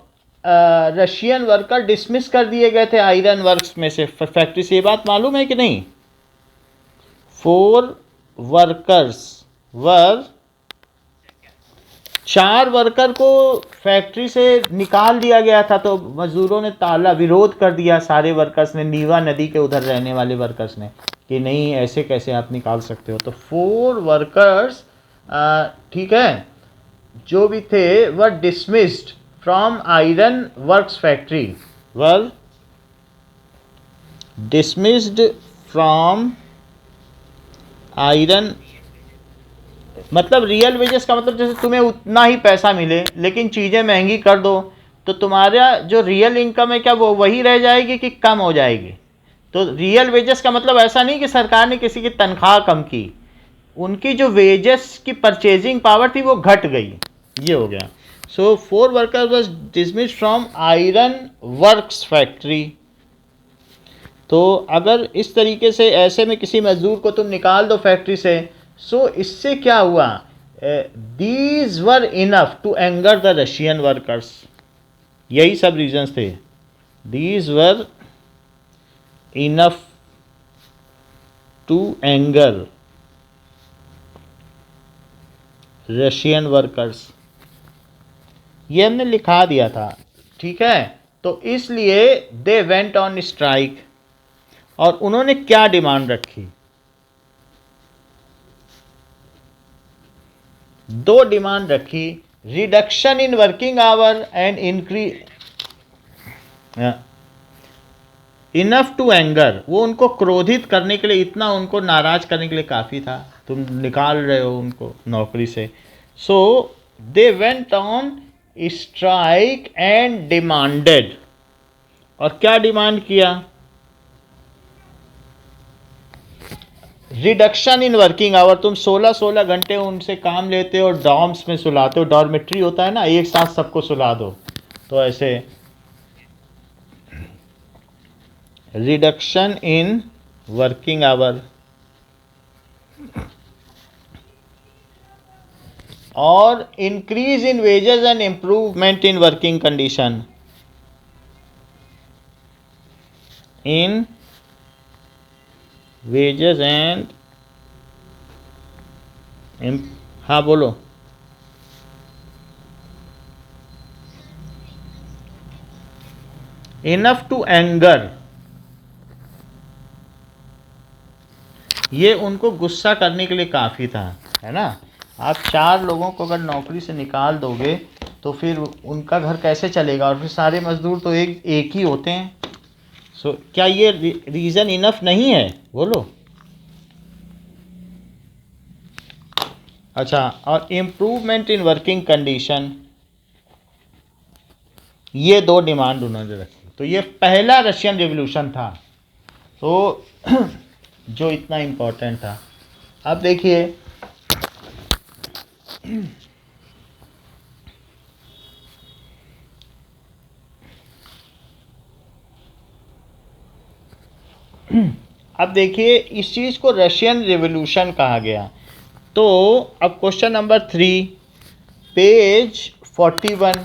Russian worker dismiss कर दिए गए थे आयरन वर्क्स में से, फैक्ट्री से. ये बात मालूम है कि नहीं? 4 वर्कर्स वर 4 वर्कर को फैक्ट्री से निकाल दिया गया था. तो मजदूरों ने ताला विरोध कर दिया, सारे वर्कर्स ने, नीवा नदी के उधर रहने वाले वर्कर्स ने, कि नहीं ऐसे कैसे आप निकाल सकते हो. तो 4 वर्कर्स, ठीक है, जो भी थे were dismissed from iron works factory, were dismissed from iron. मतलब रियल वेजेस का मतलब जैसे तुम्हें उतना ही पैसा मिले लेकिन चीज़ें महंगी कर दो तो तुम्हारा जो रियल इनकम है क्या वो वही रह जाएगी कि कम हो जाएगी. तो रियल वेजेस का मतलब ऐसा नहीं कि सरकार ने किसी की तनख्वाह कम की, उनकी जो वेजेस की परचेजिंग पावर थी वो घट गई. ये हो गया. सो 4 workers was dismissed from iron works factory. तो अगर इस तरीके से ऐसे में किसी मजदूर को तुम निकाल दो फैक्ट्री से, सो इससे क्या हुआ, these were enough to anger the Russian workers. यही सब रीजंस थे. These were enough to anger Russian workers. ये हमने लिखा दिया था. ठीक है. तो इसलिए दे वेंट ऑन स्ट्राइक. और उन्होंने क्या डिमांड रखी? 2 डिमांड रखी. Reduction in working hour and increase enough to anger. वो उनको क्रोधित करने के लिए, इतना उनको नाराज करने के लिए काफ़ी था. तुम निकाल रहे हो उनको नौकरी से. So they went on strike and demanded. और क्या डिमांड किया? Reduction in working hour. तुम 16-16 घंटे उनसे काम लेते हो, डॉर्म्स में सुलाते हो, डॉर्मेट्री होता है ना, एक साथ सबको सुला दो. तो ऐसे रिडक्शन इन वर्किंग आवर और increase in wages and improvement in working condition. In wages and, हाँ बोलो. Enough to anger. ये उनको गुस्सा करने के लिए काफ़ी था, है ना. आप 4 लोगों को अगर नौकरी से निकाल दोगे तो फिर उनका घर कैसे चलेगा, और फिर सारे मजदूर तो एक ही होते हैं. सो क्या ये रीज़न इनफ नहीं है? बोलो. अच्छा, और इम्प्रूवमेंट इन वर्किंग कंडीशन, ये 2 डिमांड उन्होंने रखी. तो ये पहला रशियन रिवॉल्यूशन था, तो जो इतना इम्पोर्टेंट था. अब देखिए अब देखिए इस चीज़ को रशियन रिवॉल्यूशन कहा गया। तो अब क्वेश्चन नंबर 3, पेज 41,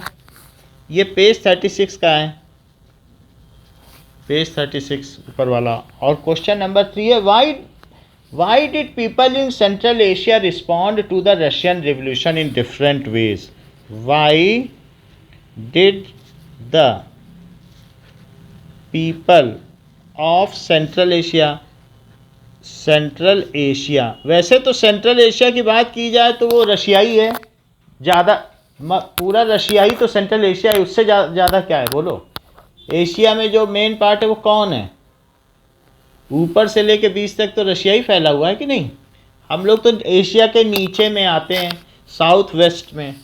ये पेज 36 का है, पेज 36 ऊपर वाला। और क्वेश्चन नंबर 3 है, why did people in Central Asia respond to the Russian revolution in different ways? Why did the people of Central Asia, वैसे तो सेंट्रल एशिया की बात की जाए तो वो रशियाई है ज़्यादा, पूरा रशियाई तो सेंट्रल एशिया है, उससे ज़्यादा क्या है बोलो? एशिया में जो मेन पार्ट है वो कौन है? ऊपर से लेके बीच तक तो रशियाई फैला हुआ है कि नहीं? हम लोग तो एशिया के नीचे में आते हैं, साउथ वेस्ट में।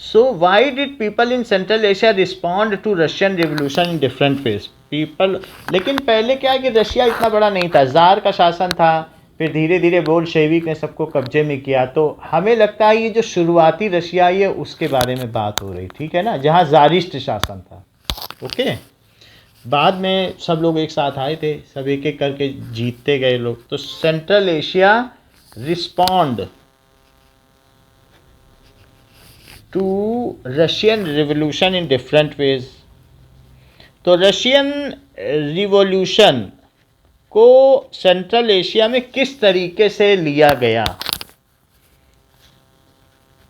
So why did people in Central Asia respond to Russian revolution in different phase? People, लेकिन पहले क्या है कि रशिया इतना बड़ा नहीं था, ज़ार का शासन था, फिर धीरे धीरे बोल्शेविक ने सबको कब्जे में किया। तो हमें लगता है ये जो शुरुआती रशियाई है उसके बारे में बात हो रही, ठीक है ना, जहाँ ज़ारिस्ट शासन था। ओके, बाद में सब लोग एक साथ आए थे, सब एक एक करके जीतते गए लोग। तो Central Asia respond to Russian revolution in different ways. तो रशियन रिवॉल्यूशन को सेंट्रल एशिया में किस तरीके से लिया गया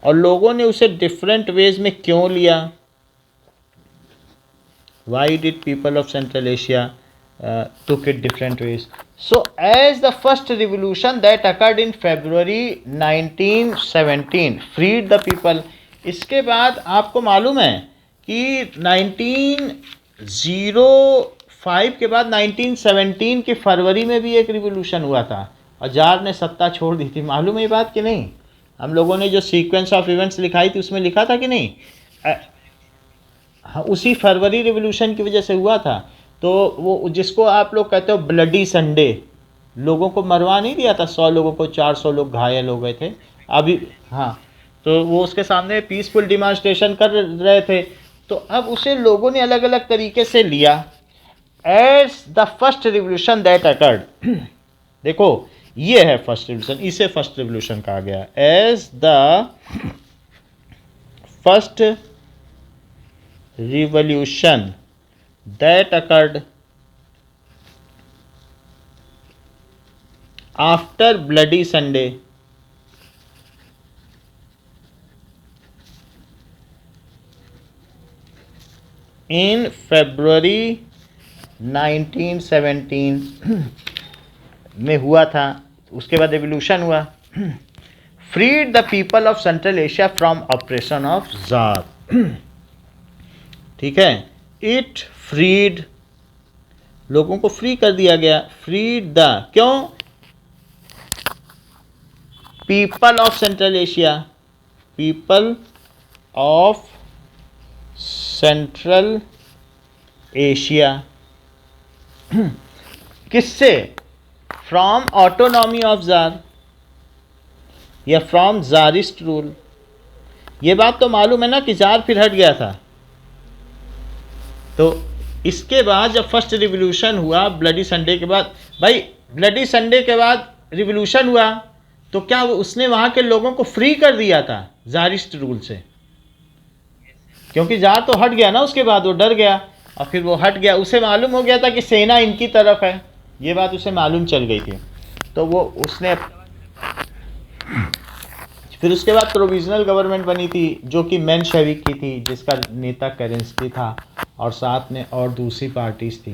और लोगों ने उसे डिफरेंट वेज में क्यों लिया? Why did people of Central Asia took it different ways? So as the first revolution that occurred in February 1917 freed the people, इसके बाद आपको मालूम है कि 1905 के बाद 1917 के फरवरी में भी एक रिवोल्यूशन हुआ था और जार ने सत्ता छोड़ दी थी। मालूम है ये बात कि नहीं? हम लोगों ने जो सीक्वेंस ऑफ इवेंट्स लिखाई थी उसमें लिखा था कि नहीं? हाँ, उसी फरवरी रिवोल्यूशन की वजह से हुआ था। तो वो जिसको आप लोग कहते हो ब्लडी संडे, लोगों को मरवा नहीं दिया था, 100 लोगों को, 400 लोग घायल हो गए थे अभी। हाँ, तो वो उसके सामने पीसफुल डिमॉन्स्ट्रेशन कर रहे थे। तो अब उसे लोगों ने अलग अलग तरीके से लिया as the first revolution that occurred. देखो ये है फर्स्ट रिवोल्यूशन, इसे फर्स्ट रिवोल्यूशन कहा गया, as the first revolution that occurred after Bloody Sunday in February 1917 में हुआ था। उसके बाद रिवोल्यूशन हुआ, freed the people of Central Asia from oppression of Tsar। ठीक है, इट फ्रीड, लोगों को फ्री कर दिया गया। फ्रीड द, क्यों? People of Central Asia, people of Central Asia किससे? फ्रॉम ऑटोनॉमी ऑफ जार या फ्रॉम जारिस्ट रूल। ये बात तो मालूम है ना कि जार फिर हट गया था। तो इसके बाद जब फर्स्ट रिवोल्यूशन हुआ ब्लडी संडे के बाद, भाई ब्लडी संडे के बाद रिवोल्यूशन हुआ तो क्या उसने वहाँ के लोगों को फ्री कर दिया था जारिस्ट रूल से? क्योंकि जार तो हट गया ना, उसके बाद वो डर गया और फिर वो हट गया, उसे मालूम हो गया था कि सेना इनकी तरफ है, ये बात उसे मालूम चल गई थी। तो वो उसने फिर उसके बाद प्रोविजनल गवर्नमेंट बनी थी जो कि मेनशेविक की थी, जिसका नेता केरेंस्की था और साथ में और दूसरी पार्टीज थी।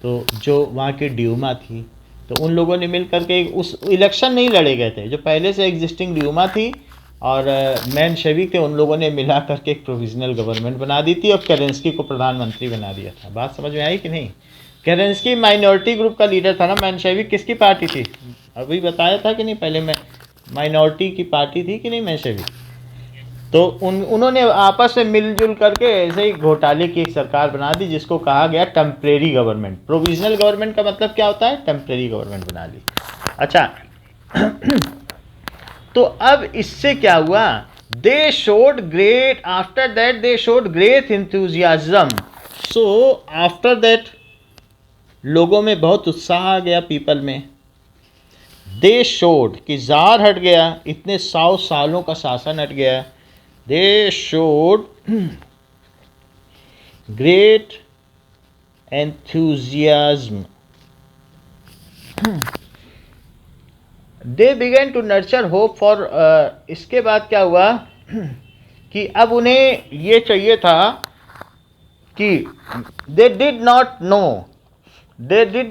तो जो वहाँ की ड्यूमा थी, तो उन लोगों ने मिल करके उस इलेक्शन नहीं लड़े गए थे, जो पहले से एग्जिस्टिंग ड्यूमा थी और मेनशेविक थे, उन लोगों ने मिला करके एक प्रोविजनल गवर्नमेंट बना दी थी और केरेंस्की को प्रधानमंत्री बना दिया था। बात समझ में आई कि नहीं? केरेंस्की माइनॉरिटी ग्रुप का लीडर था ना, मेनशेविक किसकी पार्टी थी? अभी बताया था कि नहीं पहले? में माइनॉरिटी की पार्टी थी कि नहीं मेनशेविक? तो उन्होंने आपस में मिलजुल करके ऐसे ही घोटाले की एक सरकार बना दी जिसको कहा गया टेम्परेरी गवर्नमेंट। प्रोविजनल गवर्नमेंट का मतलब क्या होता है? टेम्परेरी गवर्नमेंट बना ली। अच्छा तो अब इससे क्या हुआ, they showed great, after that they showed great enthusiasm. So after that लोगों में बहुत उत्साह आ गया, पीपल में। दे शोड कि जार हट गया, इतने 100 सालों का शासन हट गया। They showed great enthusiasm. They began to nurture hope for इसके बाद क्या हुआ कि अब उन्हें ये चाहिए था कि they did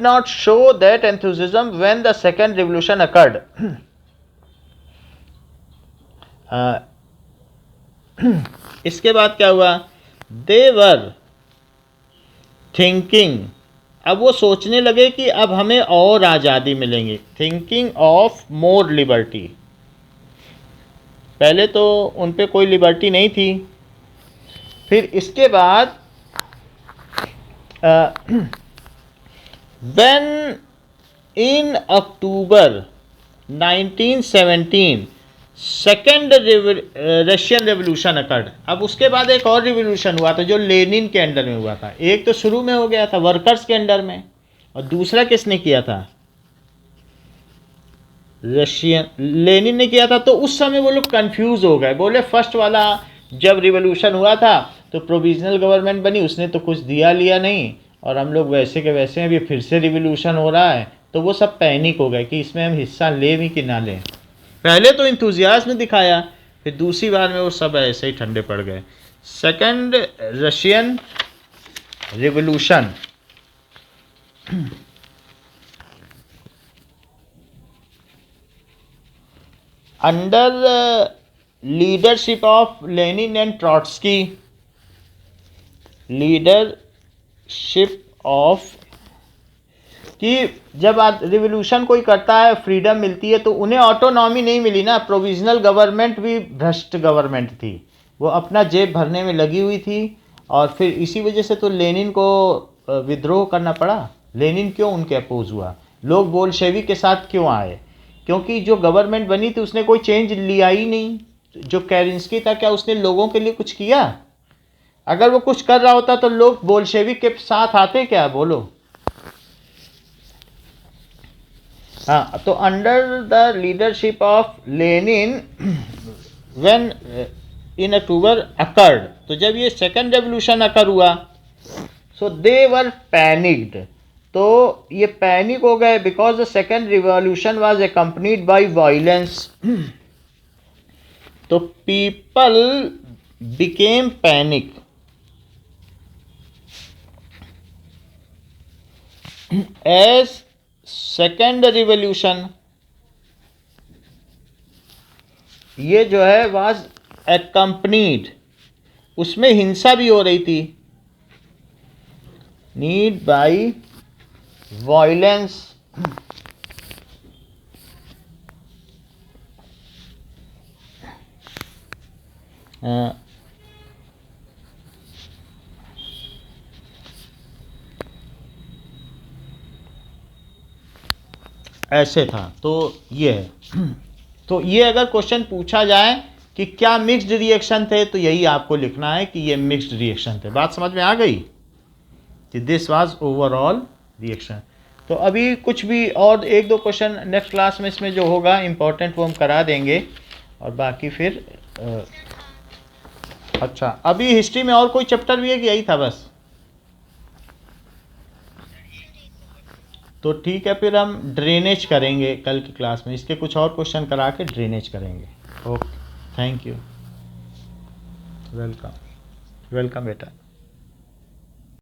not show that enthusiasm when the second revolution occurred. इसके बाद क्या हुआ, they were थिंकिंग, अब वो सोचने लगे कि अब हमें और आज़ादी मिलेंगी। थिंकिंग ऑफ मोर लिबर्टी, पहले तो उन पे कोई लिबर्टी नहीं थी। फिर इसके बाद when in October 1917 second Russian revolution occurred. अब उसके बाद एक और रिवोल्यूशन हुआ था जो लेनिन के अंडर में हुआ था। एक तो शुरू में हो गया था वर्कर्स के अंडर में, और दूसरा किसने किया था, रशियन, लेनिन ने किया था। तो उस समय वो लोग कंफ्यूज हो गए, बोले फर्स्ट वाला जब रिवोल्यूशन हुआ था तो प्रोविजनल गवर्नमेंट बनी, उसने तो कुछ दिया लिया नहीं, और हम लोग वैसे के वैसे हैं, अभी फिर से रिवोल्यूशन हो रहा है। तो वो सब पैनिक हो गए कि इसमें हम हिस्सा लें भी कि ना लें। पहले तो इंथुजियाज्म दिखाया, फिर दूसरी बार में वो सब ऐसे ही ठंडे पड़ गए। Second Russian revolution under leadership of Lenin and Trotsky, leadership of, कि जब रिवोल्यूशन कोई करता है, फ्रीडम मिलती है, तो उन्हें ऑटोनॉमी नहीं मिली ना। प्रोविजनल गवर्नमेंट भी भ्रष्ट गवर्नमेंट थी, वो अपना जेब भरने में लगी हुई थी, और फिर इसी वजह से तो लेनिन को विद्रोह करना पड़ा। लेनिन क्यों उनके अपोज हुआ, लोग बोल्शेविक के साथ क्यों आए, क्योंकि जो गवर्नमेंट बनी थी उसने कोई चेंज लिया ही नहीं। जो केरिंस्की था, क्या उसने लोगों के लिए कुछ किया? अगर वो कुछ कर रहा होता तो लोग बोल्शेविक के साथ आते क्या, बोलो। हाँ, तो under the leadership of Lenin when in October occurred, तो जब ये सेकंड रेवोल्यूशन अकर हुआ, सो दे वर पैनिक्ड, तो ये पैनिक हो गए, because the second revolution was accompanied by violence. तो people became panic as second revolution, ये जो है वाज एक्कम्पनीड, उसमें हिंसा भी हो रही थी, नीड बाय वायलेंस। ऐसे था, तो ये है। तो ये अगर क्वेश्चन पूछा जाए कि क्या मिक्स्ड रिएक्शन थे, तो यही आपको लिखना है कि ये मिक्स्ड रिएक्शन थे। बात समझ में आ गई कि दिस वाज ओवरऑल रिएक्शन। तो अभी कुछ भी और एक दो क्वेश्चन नेक्स्ट क्लास में इसमें जो होगा इम्पोर्टेंट वो हम करा देंगे, और बाकी फिर अच्छा, अभी हिस्ट्री में और कोई चैप्टर भी है कि यही था बस? तो ठीक है, फिर हम ड्रेनेज करेंगे कल की क्लास में, इसके कुछ और क्वेश्चन करा के ड्रेनेज करेंगे। Okay, thank you, welcome, welcome बेटा।